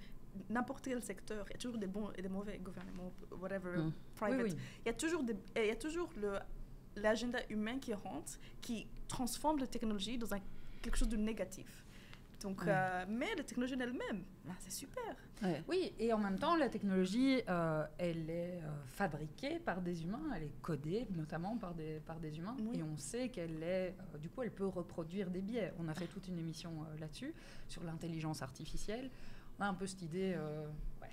N'importe quel secteur, il y a toujours des bons et des mauvais gouvernements, whatever, private. Oui. Il y a toujours l'agenda humain qui rentre, qui transforme la technologie dans quelque chose de négatif. Donc, mais la technologie elle-même, c'est super. Ouais. Oui, et en même temps, la technologie, elle est fabriquée par des humains, elle est codée notamment par des humains, et on sait qu'elle est, du coup, elle peut reproduire des biais. On a fait toute une émission là-dessus, sur l'intelligence artificielle. On a un peu cette idée,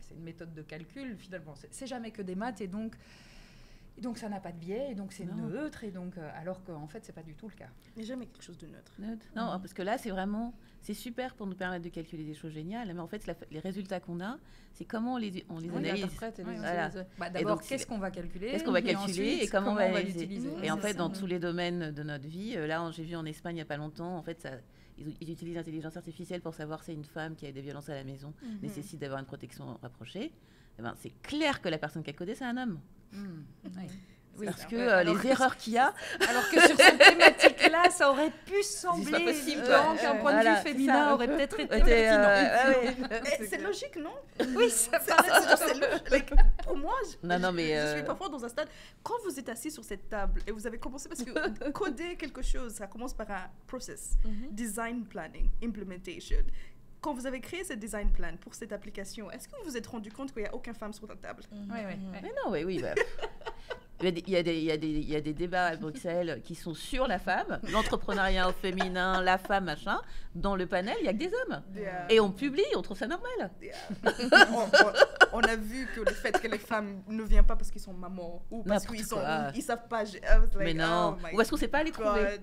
c'est une méthode de calcul, finalement. C'est jamais que des maths, et donc ça n'a pas de biais, et donc c'est neutre, et donc, alors qu'en fait, c'est pas du tout le cas. Il n'y a jamais quelque chose de neutre. Non, parce que là, c'est super pour nous permettre de calculer des choses géniales, mais en fait, les résultats qu'on a, c'est comment on les analyse. D'abord, qu'est-ce qu'on va calculer, et comment on va l'utiliser. Et en fait, dans tous les domaines de notre vie, là, j'ai vu en Espagne il n'y a pas longtemps, en fait, ils utilisent l'intelligence artificielle pour savoir si une femme qui a des violences à la maison nécessite d'avoir une protection rapprochée. Eh ben, c'est clair que la personne qui a codé, c'est un homme. Parce que les erreurs qu'il y a... Alors que sur cette thématique-là, ça aurait pu sembler évident qu'un point de vue féminin aurait peut-être été pertinent. C'est logique, non? Oui, c'est logique. Pour moi, je suis parfois dans un stade... Quand vous êtes assis sur cette table et vous avez commencé... Parce que coder quelque chose, ça commence par un process. Design planning, implementation. Quand vous avez créé ce design plan pour cette application, est-ce que vous vous êtes rendu compte qu'il n'y a aucune femme sur la table? Mais non, oui. Il y a des débats à Bruxelles qui sont sur la femme, l'entrepreneuriat au féminin, la femme, machin. Dans le panel, il n'y a que des hommes. Et on publie, on trouve ça normal. On a vu que le fait que les femmes ne viennent pas parce qu'ils sont mamans ou parce qu'ils ne savent pas. Mais non, ou parce qu'on ne sait pas les trouver.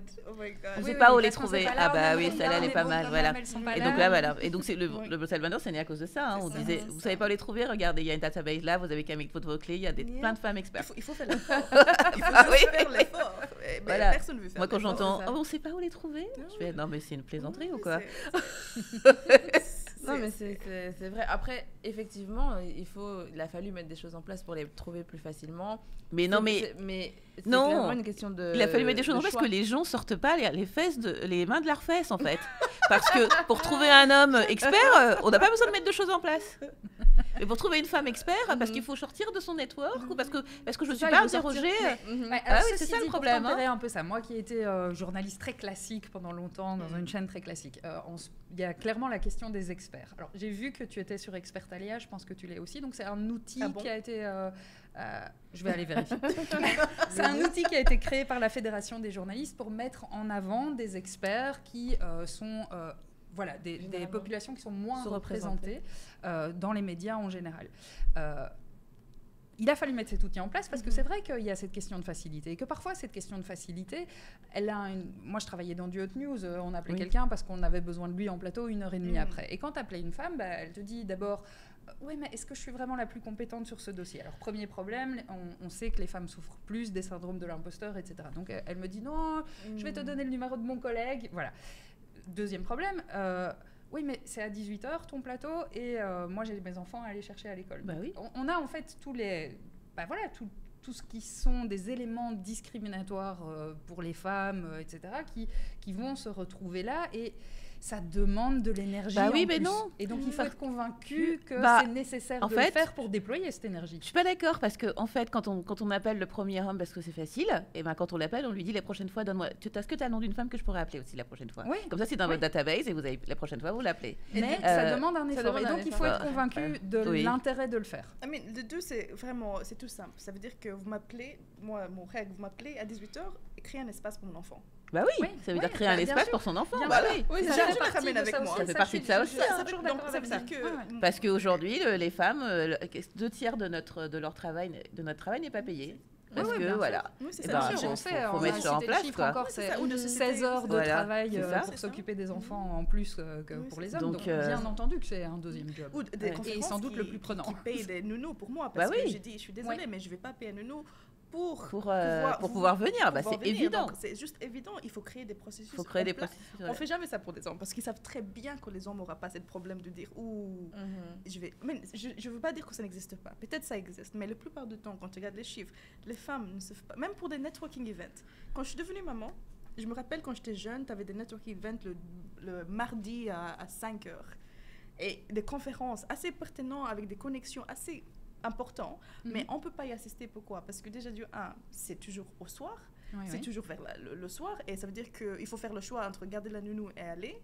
On ne sait pas où les trouver. Ah bah oui, celle-là, elle est pas mal. Voilà. Et donc là, voilà. Et donc le Salvador, c'est né à cause de ça. On disait, vous ne savez pas où les trouver, regardez, il y a une database là, vous avez qu'à mettre vos clés, il y a plein de femmes expertes. Il faut faire l'effort. Il faut juste faire l'effort. Voilà. Personne ne veut faire. Moi, quand j'entends, on ne sait pas où les trouver, je fais, non, mais c'est une plaisanterie ou quoi? Non, mais c'est vrai. Après, effectivement, il a fallu mettre des choses en place pour les trouver plus facilement. Mais non, mais c'est clairement une question de. Il a fallu mettre des choses en place parce que les gens sortent pas les mains de leurs fesses, en fait. Parce que pour trouver un homme expert, on n'a pas besoin de mettre de choses en place. Mais pour trouver une femme expert, parce qu'il faut sortir de son network ou parce que je ne suis pas interrogée. C'est ça le problème. Un peu ça. Moi qui ai été journaliste très classique pendant longtemps, dans une chaîne très classique, il y a clairement la question des experts. Alors, j'ai vu que tu étais sur Expertalia, je pense que tu l'es aussi. Donc, c'est un outil qui a été... je vais aller vérifier. C'est un outil qui a été créé par la Fédération des journalistes pour mettre en avant des experts qui sont... des populations qui sont moins représentées dans les médias en général. Il a fallu mettre cet outil en place parce que c'est vrai qu'il y a cette question de facilité et que parfois cette question de facilité, moi je travaillais dans du Hot News, on appelait quelqu'un parce qu'on avait besoin de lui en plateau 1h30 après. Et quand tu appelais une femme, elle te dit d'abord oui, mais est-ce que je suis vraiment la plus compétente sur ce dossier? Alors, premier problème, on sait que les femmes souffrent plus des syndromes de l'imposteur, etc. Donc, elle me dit non, je vais te donner le numéro de mon collègue. Voilà. Deuxième problème, oui, mais c'est à 18h ton plateau et moi j'ai mes enfants à aller chercher à l'école. Bah oui. On a en fait tous les... voilà, tout ce qui sont des éléments discriminatoires pour les femmes, etc., qui vont se retrouver là et ça demande de l'énergie. Bah oui, en mais plus. non. Et donc il faut être convaincu que Bah, c'est nécessaire en de fait, le faire pour déployer cette énergie. Je suis pas d'accord parce que en fait, quand on appelle le premier homme parce que c'est facile, et ben quand on l'appelle, on lui dit la prochaine fois, donne-moi. Est-ce que tu as le nom d'une femme que je pourrais appeler aussi la prochaine fois? Oui. Comme ça, c'est dans Oui. votre database et vous avez la prochaine fois vous l'appelez. Mais ça demande un ça effort. demande Et un donc il faut effort. être convaincu de Oui. l'intérêt de le faire. I mean, le deux, c'est tout simple. Ça veut dire que vous m'appelez, moi, mon règle, vous m'appelez à 18h et créer un espace pour mon enfant. Bah oui, Oui, ça veut oui, dire créer bah, un bien espace sûr. pour son enfant. Bien Bah sûr. oui. Oui, Ça, ça je fait le partie ramène de avec ça moi. aussi. Ça fait partie de ça aussi, je suis hein. toujours Donc, d'accord ça avec veut ça. dire que... Ouais, ouais. Parce qu'aujourd'hui, les femmes, 2/3 de leur travail, n'est pas payé. Parce oui, bien que sûr. voilà. Oui, c'est Eh ça. ben, Bien sûr, faut- on sait, faut on mettre a ça en cité le place, chiffre quoi. encore, C'est c'est ça, ou de société. 16 heures de Voilà, travail c'est ça. pour s'occuper des enfants en plus que Oui, pour c'est les ça. hommes. Donc, Donc, bien entendu que c'est un deuxième job. Ou des Ouais. conférences Et sans doute le plus qui prenant. payent des nounous pour moi. Parce Bah que oui. j'ai dit, je suis désolée, mais je ne vais pas payer un nounou pour pouvoir venir. Bah, pouvoir c'est venir. évident. Donc, c'est juste évident. Il faut créer des processus. Il faut créer en des place. processus. On voilà. fait jamais ça pour des hommes parce qu'ils savent très bien que les hommes n'auront pas ce problème de dire ouh, je vais. Mais je veux pas dire que ça n'existe pas. Peut-être ça existe, mais la plupart du temps, quand tu regardes les chiffres, les femmes ne savent pas. Même pour des networking events. Quand je suis devenue maman, je me rappelle quand j'étais jeune, tu avais des networking events le mardi à 5 heures et des conférences assez pertinentes avec des connexions assez importantes, mais on peut pas y assister. Pourquoi? Parce que déjà du 1, c'est toujours au soir. Oui, C'est oui. toujours vers le soir et ça veut dire qu'il faut faire le choix entre garder la nounou et aller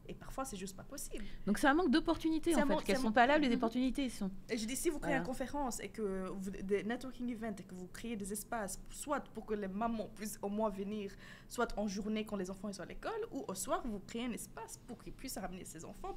et parfois c'est juste pas possible. Donc c'est un manque d'opportunités C'est un en fait. manque- Qu'elles c'est un sont manque- pas là, les Mhm. opportunités sont. Et je dis si vous créez Voilà. une conférence et que vous, des networking events et que vous créez des espaces soit pour que les mamans puissent au moins venir soit en journée quand les enfants sont à l'école ou au soir vous créez un espace pour qu'ils puissent ramener ses enfants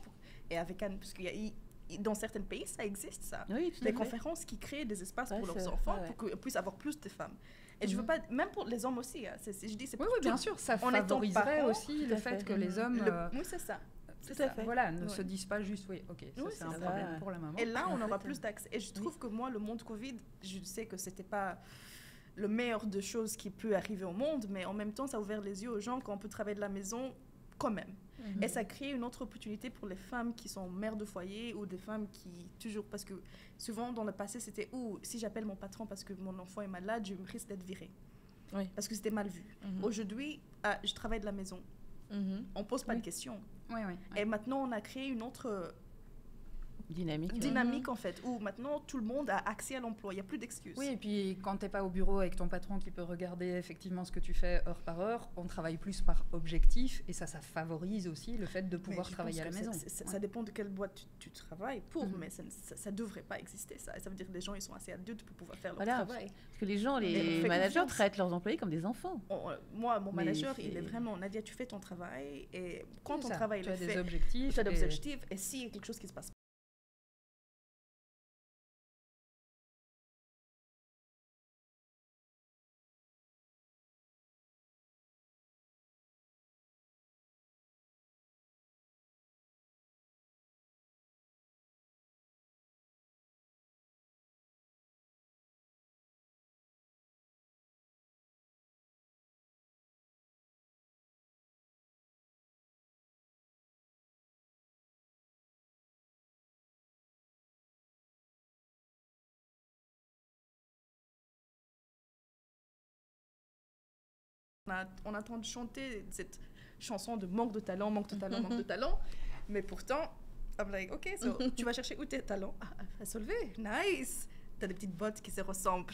et avec un parce qu'il y a dans certains pays ça existe ça. Oui, tout à Des fait. conférences qui créent des espaces Ouais, pour c'est- leurs enfants ouais, ouais. pour qu'ils puissent avoir plus de femmes. Et je veux pas, même pour les hommes aussi, hein, je dis c'est Oui, pour oui, bien tout. sûr, ça En étant favoriserait parent, aussi tout le à fait fait. que les hommes Oui, c'est ça. Tout C'est à ça. fait. voilà, ne Ouais. se disent pas juste oui, ok, ça Oui, c'est c'est un ça. problème Ouais. pour la maman. Et là, on aura fait. plus d'accès. Et je trouve que moi, le monde Covid, je sais que c'était pas le meilleur de choses qui peut arriver au monde, mais en même temps, ça a ouvert les yeux aux gens qu'on peut travailler de la maison quand même. Et ça crée une autre opportunité pour les femmes qui sont mères de foyer ou des femmes qui toujours parce que souvent dans le passé c'était si j'appelle mon patron parce que mon enfant est malade, je risque d'être virée. Oui. Parce que c'était mal vu. Aujourd'hui, je travaille de la maison. On pose pas Oui. de questions. Oui, oui. Et maintenant, on a créé une autre Dynamique. ouais. dynamique en fait, où maintenant tout le monde a accès à l'emploi, il n'y a plus d'excuses. Oui, et puis quand tu n'es pas au bureau avec ton patron qui peut regarder effectivement ce que tu fais heure par heure, on travaille plus par objectif et ça favorise aussi le fait de Mais pouvoir je travailler à la pense maison. que Ça Ouais. dépend de quelle boîte tu travailles pour, Mhm. mais ça devrait pas exister ça. Et ça veut dire que les gens ils sont assez adultes pour pouvoir faire leur Voilà. travail. Parce que les gens, Mais les on fait managers confiance. traitent leurs employés comme des enfants. Moi, mon Mais manager, il est c'est- vraiment Nadia, tu fais ton travail et quand C'est ton ça. travail Tu est as des fait, objectifs. tu as des et- objectifs et s'il y a quelque chose qui se passe on attend de chanter cette chanson de manque de talent, manque de talent, manque de talent. Mais pourtant, I'm like, ok, so, tu vas chercher où tes talents? À Solvay, nice. T'as des petites bottes qui se ressemblent,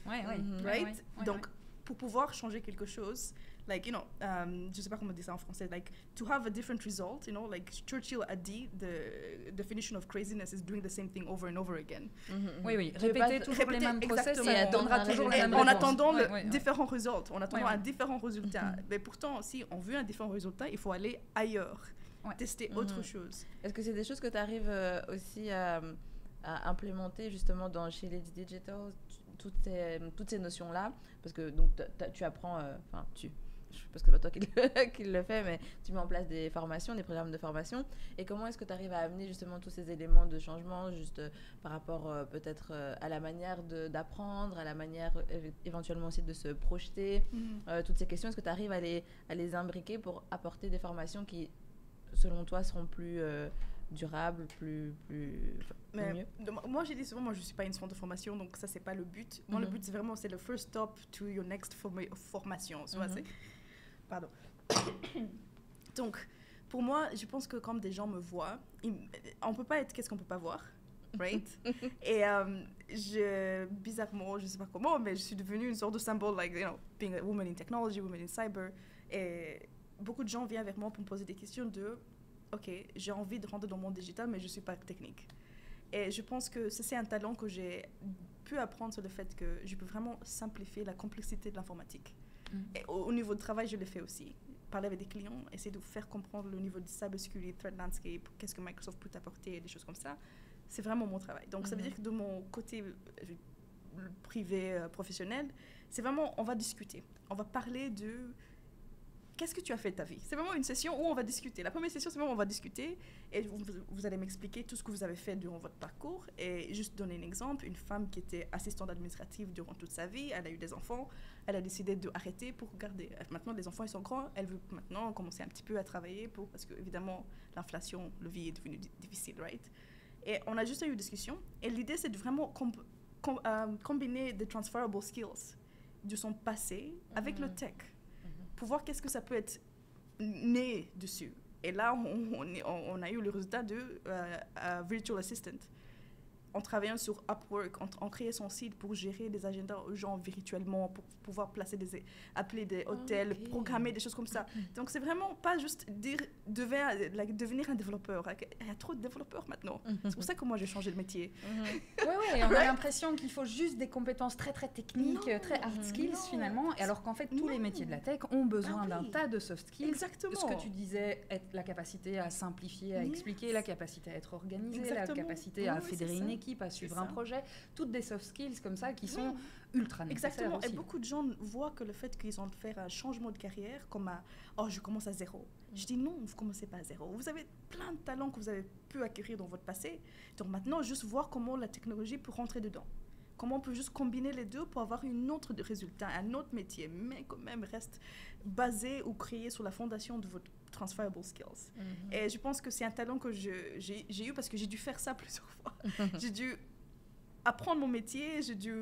Ouais, ouais, Mhm. ouais, right? ouais, ouais, Donc, ouais. pour pouvoir changer quelque chose, like, you know, je sais pas comment dire ça en français, like, to have a different result, you know, like Churchill a dit, the definition of craziness is doing the same thing over and over again. Oui, oui, Tu veux pas répéter toujours les répéter mêmes process, exactement. ça Et attendre donnera un toujours les résultat. mêmes En réponses. attendant Ouais, le ouais, ouais. différents résultats, en attendant Ouais, un ouais. différent résultat. Mais pourtant, si on veut un différent résultat, il faut aller ailleurs, Ouais. tester Mhm. autre chose. Est-ce que c'est des choses que tu arrives aussi à implémenter justement chez Lady Digital, toutes ces notions-là? Parce que donc, tu apprends, je sais pas que c'est pas toi qui le fais, mais tu mets en place des formations, des programmes de formation. Et comment est-ce que tu arrives à amener justement tous ces éléments de changement, juste par rapport peut-être à la manière d'apprendre, à la manière éventuellement aussi de se projeter, toutes ces questions, est-ce que tu arrives à les imbriquer pour apporter des formations qui selon toi, seront plus durables, Mais mieux? moi, j'ai dit souvent, moi, je ne suis pas une centre de formation, donc ça, c'est pas le but. Moi, le but, c'est vraiment, c'est le first stop to your next formation. Tu vois, Pardon. Donc, pour moi, je pense que quand des gens me voient, on ne peut pas être qu'est-ce qu'on ne peut pas voir. Right? Et bizarrement, je ne sais pas comment, mais je suis devenue une sorte de symbole, like, you know, being a woman in technology, woman in cyber. Et beaucoup de gens viennent vers moi pour me poser des questions de OK, j'ai envie de rentrer dans le monde digital, mais je ne suis pas technique. Et je pense que c'est un talent que j'ai pu apprendre sur le fait que je peux vraiment simplifier la complexité de l'informatique. Et au niveau de travail, je le fais aussi. Parler avec des clients, essayer de faire comprendre le niveau de cybersecurity, threat landscape, qu'est-ce que Microsoft peut apporter, des choses comme ça. C'est vraiment mon travail. Donc, ça veut dire que de mon côté privé, professionnel, c'est vraiment, on va discuter. On va parler de qu'est-ce que tu as fait de ta vie. C'est vraiment une session où on va discuter. La première session, c'est vraiment on va discuter et vous allez m'expliquer tout ce que vous avez fait durant votre parcours. Et juste donner un exemple, une femme qui était assistante administrative durant toute sa vie, elle a eu des enfants, elle a décidé d'arrêter pour garder. Maintenant, les enfants, ils sont grands, elle veut maintenant commencer un petit peu à travailler parce que, évidemment, l'inflation, la vie est devenue difficile, right? Et on a juste eu une discussion. Et l'idée, c'est de vraiment combiner des transferable skills de son passé avec le tech. Pour voir qu'est-ce que ça peut être né dessus. Et là, on a eu le résultat de Virtual Assistant. En travaillant sur Upwork, on créait son site pour gérer des agendas aux gens virtuellement, pour pouvoir appeler des hôtels, programmer des choses comme ça. Donc, c'est vraiment pas juste dire devenir un développeur. Il y a trop de développeurs maintenant. C'est pour ça que moi, j'ai changé de métier. Oui, on a l'impression qu'il faut juste des compétences très, très techniques, très hard skills finalement, et alors qu'en fait, tous les métiers de la tech ont besoin d'un tas de soft skills. Exactement. Ce que tu disais, être la capacité à simplifier, à expliquer, la capacité à être organisé, la capacité à fédérer une équipe, à suivre un projet, toutes des soft skills comme ça qui sont ultra nécessaires. Exactement. Aussi. Et beaucoup de gens voient que le fait qu'ils ont fait un changement de carrière comme je commence à zéro. Je dis non, vous ne commencez pas à zéro. Vous avez plein de talents que vous avez pu acquérir dans votre passé. Donc maintenant, juste voir comment la technologie peut rentrer dedans. Comment on peut juste combiner les deux pour avoir un autre résultat, un autre métier, mais quand même reste basé ou créé sur la fondation de votre transferable skills. Et je pense que c'est un talent que j'ai eu parce que j'ai dû faire ça plusieurs fois. J'ai dû apprendre mon métier, j'ai dû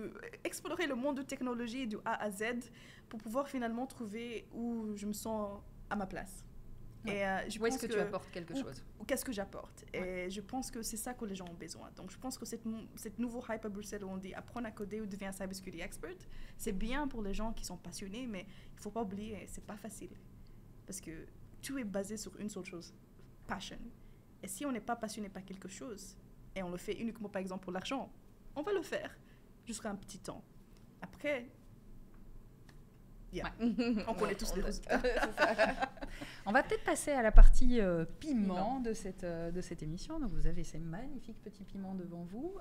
explorer le monde de technologie du A à Z pour pouvoir finalement trouver où je me sens à ma place. Ouais. Et où est-ce que tu apportes quelque chose? Qu'est-ce que j'apporte? Et je pense que c'est ça que les gens ont besoin. Donc, je pense que cette nouveau hype à Bruxelles où on dit apprendre à coder ou devenir un cybersecurity expert, c'est bien pour les gens qui sont passionnés, mais il ne faut pas oublier, c'est pas facile. Parce que tout est basé sur une seule chose, passion. Et si on n'est pas passionné par quelque chose, et on le fait uniquement, par exemple, pour l'argent, on va le faire jusqu'à un petit temps. Après, on connaît tous les résultats. On va peut-être passer à la partie piment de cette émission. Donc vous avez ces magnifiques petits piments devant vous.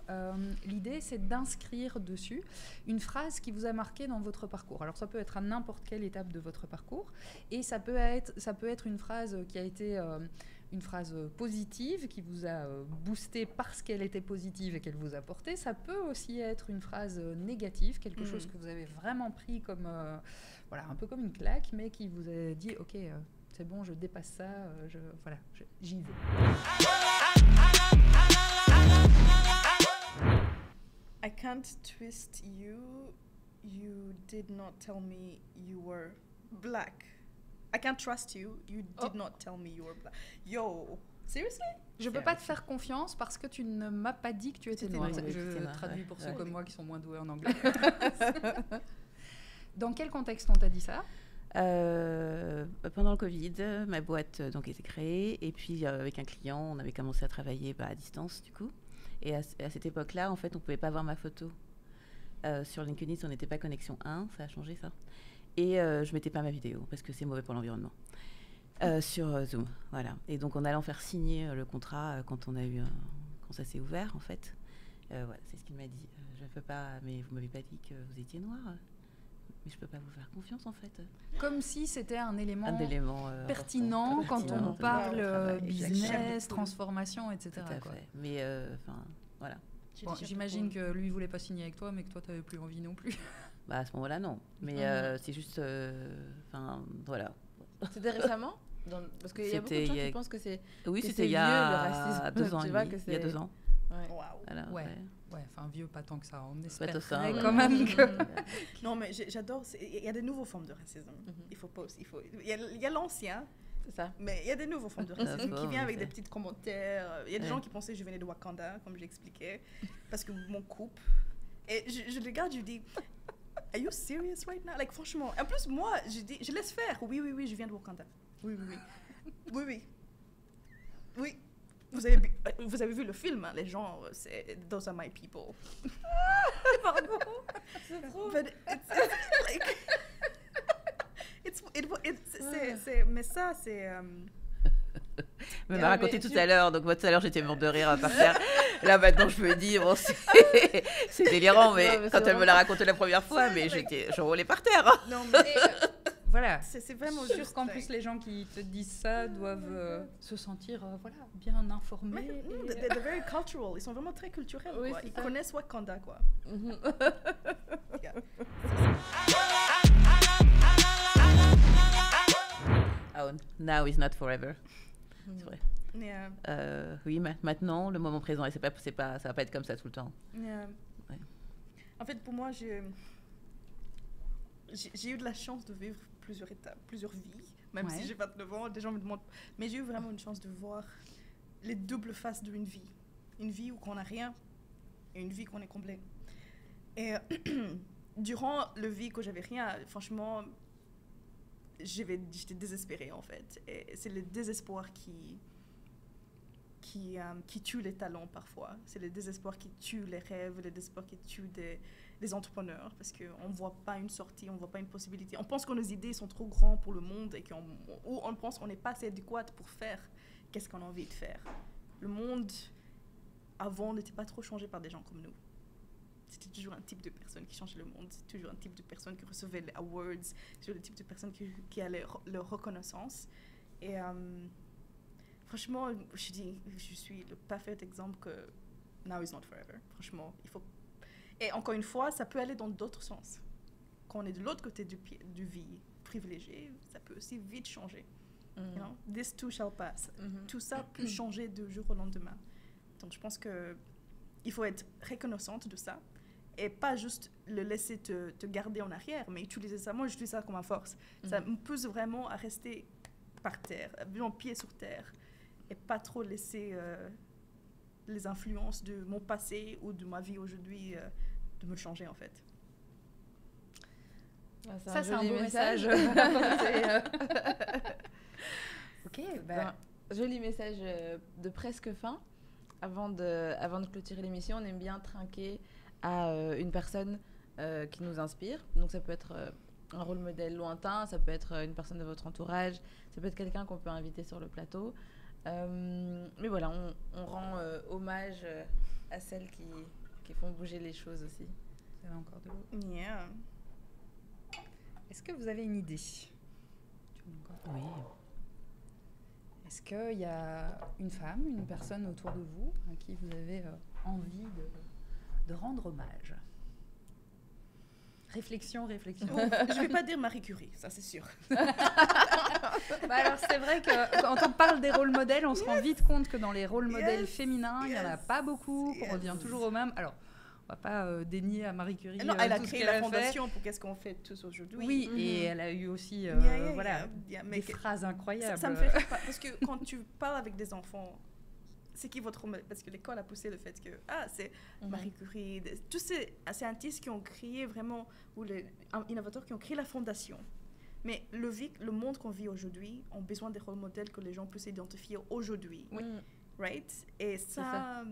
L'idée, c'est d'inscrire dessus une phrase qui vous a marqué dans votre parcours. Alors ça peut être à n'importe quelle étape de votre parcours. Et ça peut être une phrase qui a été... une phrase positive qui vous a boosté parce qu'elle était positive et qu'elle vous a porté. Ça peut aussi être une phrase négative, quelque chose que vous avez vraiment pris comme, un peu comme une claque, mais qui vous a dit, ok, c'est bon, je dépasse ça, j'y vais. I can't twist you. You did not tell me you were black. I can't trust you. You did not tell me you were black. Yo, seriously? Je ne peux pas te faire confiance parce que tu ne m'as pas dit que tu étais noire. Je traduis pour ceux comme moi qui sont moins doués en anglais. Dans quel contexte on t'a dit ça? Pendant le Covid, ma boîte donc était créée et puis avec un client, on avait commencé à travailler à distance du coup. Et à cette époque-là, en fait, on ne pouvait pas voir ma photo. Sur LinkedIn, on n'était pas connexion 1, ça a changé ça. Et je mettais pas ma vidéo parce que c'est mauvais pour l'environnement. Sur Zoom, voilà. Et donc en allant faire signer le contrat quand ça s'est ouvert en fait, voilà, c'est ce qu'il m'a dit. Je ne peux pas, mais vous m'avez pas dit que vous étiez noir. Mais je peux pas vous faire confiance en fait. Comme si c'était un élément pertinent quand on parle business, transformation, etc. Tout à fait. Mais voilà. Bon, j'imagine que lui voulait pas signer avec toi, mais que toi t'avais plus envie non plus. À ce moment-là, non. Mais c'est juste, voilà. C'était récemment? Parce qu'il y a beaucoup de gens qui pensent que c'est Oui, que c'était c'est il y vieux, le a racisme. 2 ans Tu et vois demi. que Il y a c'est- 2 ans. Ouais. Waouh. Voilà, Ouais. Ouais, enfin vieux, pas tant que ça. On Pas espère tant ça, ouais. quand même que... Non, mais j'adore. Il y a des nouveaux formes de racisme. Il faut pas aussi. Il y a l'ancien, C'est ça. mais il y a des nouveaux formes de racisme qui D'accord, viennent avec ok. des petits commentaires. Il y a des Ouais. gens qui pensaient que je venais de Wakanda, comme j'expliquais, parce que mon couple. Et je les regarde, je dis, Are you serious right now? Like, franchement. En plus, moi, je laisse faire. Oui, je viens de Wakanda. Oui. Oui. Vous avez vu le film, hein, les gens, c'est Those are my people. Pardon. C'est trop. But mais ça, c'est... Mais Et m'a on raconté met- tout tu- à l'heure, donc moi tout à l'heure j'étais morte de rire à partir. Là maintenant je me dis, bon c'est délirant, mais Non, mais quand c'est elle me l'a raconté la première fois, mais je roulais par terre. Hein. Non, mais Voilà. c'est vraiment Sûr juste... qu'en plus, les gens qui te disent ça doivent se sentir voilà, bien informés. Mais, non, et- they're very cultural. Ils sont vraiment très culturels. Oui, Quoi. c'est Ils ça. connaissent Wakanda, quoi. Mhm. Yeah. Oh, now is not forever. C'est vrai. Yeah. Oui, maintenant, le moment présent, et ça va pas être comme ça tout le temps. Yeah. Ouais. En fait, pour moi, j'ai eu de la chance de vivre plusieurs étapes, plusieurs vies, même Ouais. si j'ai 29 ans, des gens me demandent... Mais j'ai eu vraiment une chance de voir les doubles faces d'une vie. Une vie où on n'a rien et une vie qu'on est complet. Et durant le vie que j'avais rien, franchement, j'étais désespérée en fait. Et c'est le désespoir qui tue les talents parfois. C'est le désespoir qui tue les rêves, le désespoir qui tue des entrepreneurs parce qu'on ne voit pas une sortie, on ne voit pas une possibilité. On pense que nos idées sont trop grandes pour le monde ou on pense qu'on n'est pas assez adéquate pour faire qu'est-ce qu'on a envie de faire. Le monde, avant, n'était pas trop changé par des gens comme nous. C'était toujours un type de personne qui changeait le monde, toujours un type de personne qui recevait les awards, toujours le type de personne qui a leur reconnaissance. Et franchement, je suis le parfait exemple que now is not forever. Franchement, il faut... Et encore une fois, ça peut aller dans d'autres sens. Quand on est de l'autre côté du vie privilégié, ça peut aussi vite changer. You know? This too shall pass. Tout ça peut changer de jour au lendemain. Donc je pense qu'il faut être reconnaissante de ça et pas juste le laisser te garder en arrière, mais utiliser ça. Moi, j'utilise ça comme une force. Ça me pousse vraiment à rester par terre, bien pied sur terre et pas trop laisser les influences de mon passé ou de ma vie aujourd'hui de me changer en fait. Ah, Ça, c'est un joli beau message. Ok, bah, Joli message de presque fin. Avant de clôturer l'émission, on aime bien trinquer à une personne qui nous inspire. Donc ça peut être un rôle modèle lointain, ça peut être une personne de votre entourage, ça peut être quelqu'un qu'on peut inviter sur le plateau. Mais voilà, on rend hommage à celles qui font bouger les choses aussi. vous avez encore de l'eau. Yeah. Est-ce que vous avez une idée? Oui. Est-ce qu'il y a une femme, une personne autour de vous à qui vous avez envie de rendre hommage? Réflexion. Bon, je vais pas dire Marie Curie, ça c'est sûr. Bah alors c'est vrai que quand on parle des rôles modèles, on se rend vite compte que dans les rôles modèles Yes, féminins, il n'y en a yes, pas beaucoup, qu'on yes. revient toujours au même. Alors, on va pas dénier à Marie Curie Non, elle a tout ce créé qu'elle la a fait. fondation pour qu'est-ce qu'on fait tous aujourd'hui. Oui, et elle a eu aussi Yeah, voilà, mais des phrases incroyables. ça me fait rire parce que quand tu parles avec des enfants, c'est qui votre modèle? Parce que l'école a poussé le fait que c'est Marie Curie, tous ces scientifiques qui ont créé vraiment, ou les innovateurs qui ont créé la fondation. Mais le monde qu'on vit aujourd'hui a besoin des rôles modèles que les gens puissent s'identifier aujourd'hui. Oui. Right? Et ça, ça.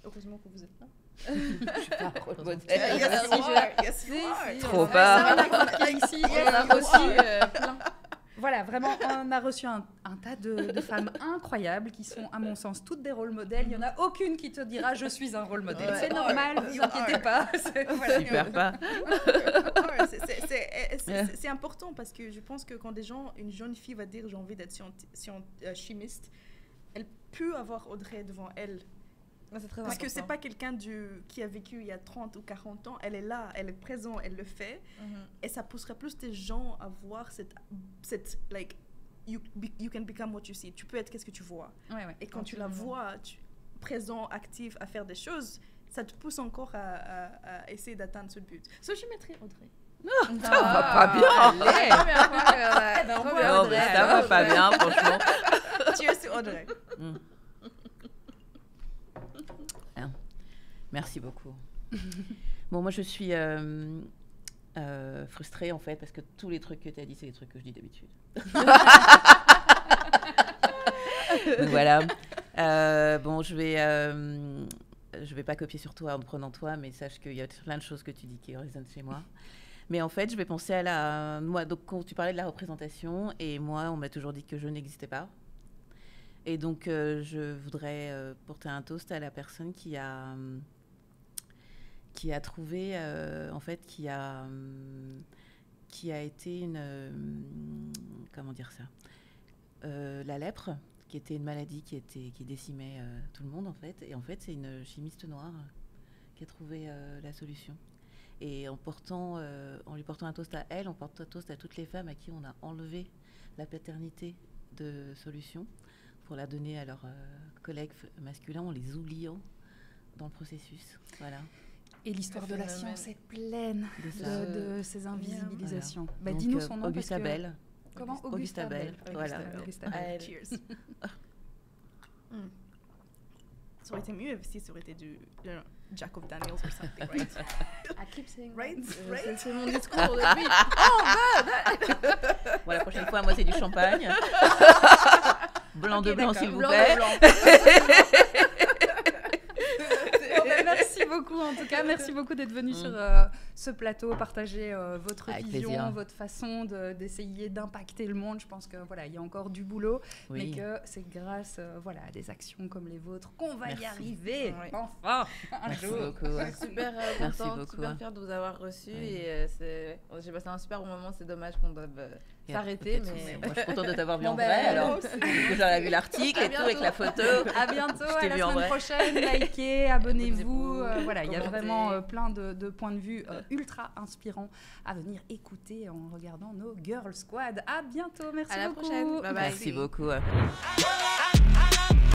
heureusement que vous êtes là. Je suis pas rôle modèle. Yes, you are. Yes, you Si, are. si, Trop on a- pas. Ça, on a remarqué ici, On on a a reçu reçu plein. Voilà, vraiment, on a reçu un tas de femmes incroyables qui sont, à mon sens, toutes des rôles modèles. Il n'y en a aucune qui te dira « je suis un rôle modèle Ouais. C'est normal, ne vous inquiétez pas. Voilà. Super pas. C'est important parce que je pense que quand une jeune fille va dire j'ai envie d'être chimiste, elle peut avoir Audrey devant elle. C'est très Parce que c'est important. pas quelqu'un qui a vécu il y a 30 ou 40 ans, elle est là, elle est présente, elle le fait. Et ça pousserait plus des gens à voir cette you can become what you see. Tu peux être qu'est-ce que tu vois. Ouais. Et quand tu la vois, présent, actif, à faire des choses, ça te pousse encore à essayer d'atteindre ce but. So, je mettrais Audrey. Ça va pas bien. Allez. Non, mais ça va pas bien, franchement. Cheers to Audrey. Merci beaucoup. Bon, moi, je suis frustrée, en fait, parce que tous les trucs que tu as dit, c'est les trucs que je dis d'habitude. Donc, voilà. Bon, je vais pas copier sur toi en prenant toi, mais sache qu'il y a plein de choses que tu dis qui résonnent chez moi. Mais en fait, je vais penser à moi, donc, quand tu parlais de la représentation, et moi, on m'a toujours dit que je n'existais pas. Et donc, je voudrais porter un toast à la personne qui a trouvé, en fait, qui a été comment dire ça, la lèpre, qui était une maladie qui décimait tout le monde, en fait. Et en fait, c'est une chimiste noire qui a trouvé la solution. Et en lui portant un toast à elle, on porte un toast à toutes les femmes à qui on a enlevé la paternité de solution pour la donner à leurs collègues masculins en les oubliant dans le processus. Voilà. Et l'histoire de la science est pleine de ces invisibilisations. Voilà. Bah, donc, dis-nous son nom. Augusta Bell. Comment? Augusta Bell. Voilà. Augusta Bell. Cheers. Ça aurait été mieux si ça aurait été du Jack of Daniels or something, right? I keep saying Right? C'est mon discours depuis. Bon, la prochaine fois, moi, c'est du champagne. Blanc de blanc, s'il vous Blanc plaît. de blanc. Merci beaucoup, en tout cas. Merci beaucoup d'être venu sur ce plateau, partager votre Avec vision, plaisir. votre façon d'essayer d'impacter le monde. Je pense que voilà, il y a encore du boulot, mais que c'est grâce à des actions comme les vôtres qu'on va y arriver. Oui. Enfin, un Merci jour. beaucoup. Ouais. Super Merci contente, beaucoup, super hein. fière de vous avoir reçu Oui. et j'ai passé un super bon moment. C'est dommage qu'on doive s'arrêter, Peut-être, mais moi, je suis contente de t'avoir vu en Bon, ben, vrai. Alors, moi du coup, j'aurais vu l'article et tout avec la photo. À bientôt, Je à t'ai la vu en semaine vrai. prochaine. Likez, abonnez-vous. Abonnez-vous, Voilà, il y a commentez. vraiment plein de points de vue ultra inspirants à venir écouter en regardant nos Girl Squad. À bientôt, merci à la beaucoup. prochaine. Bye bye. Merci beaucoup.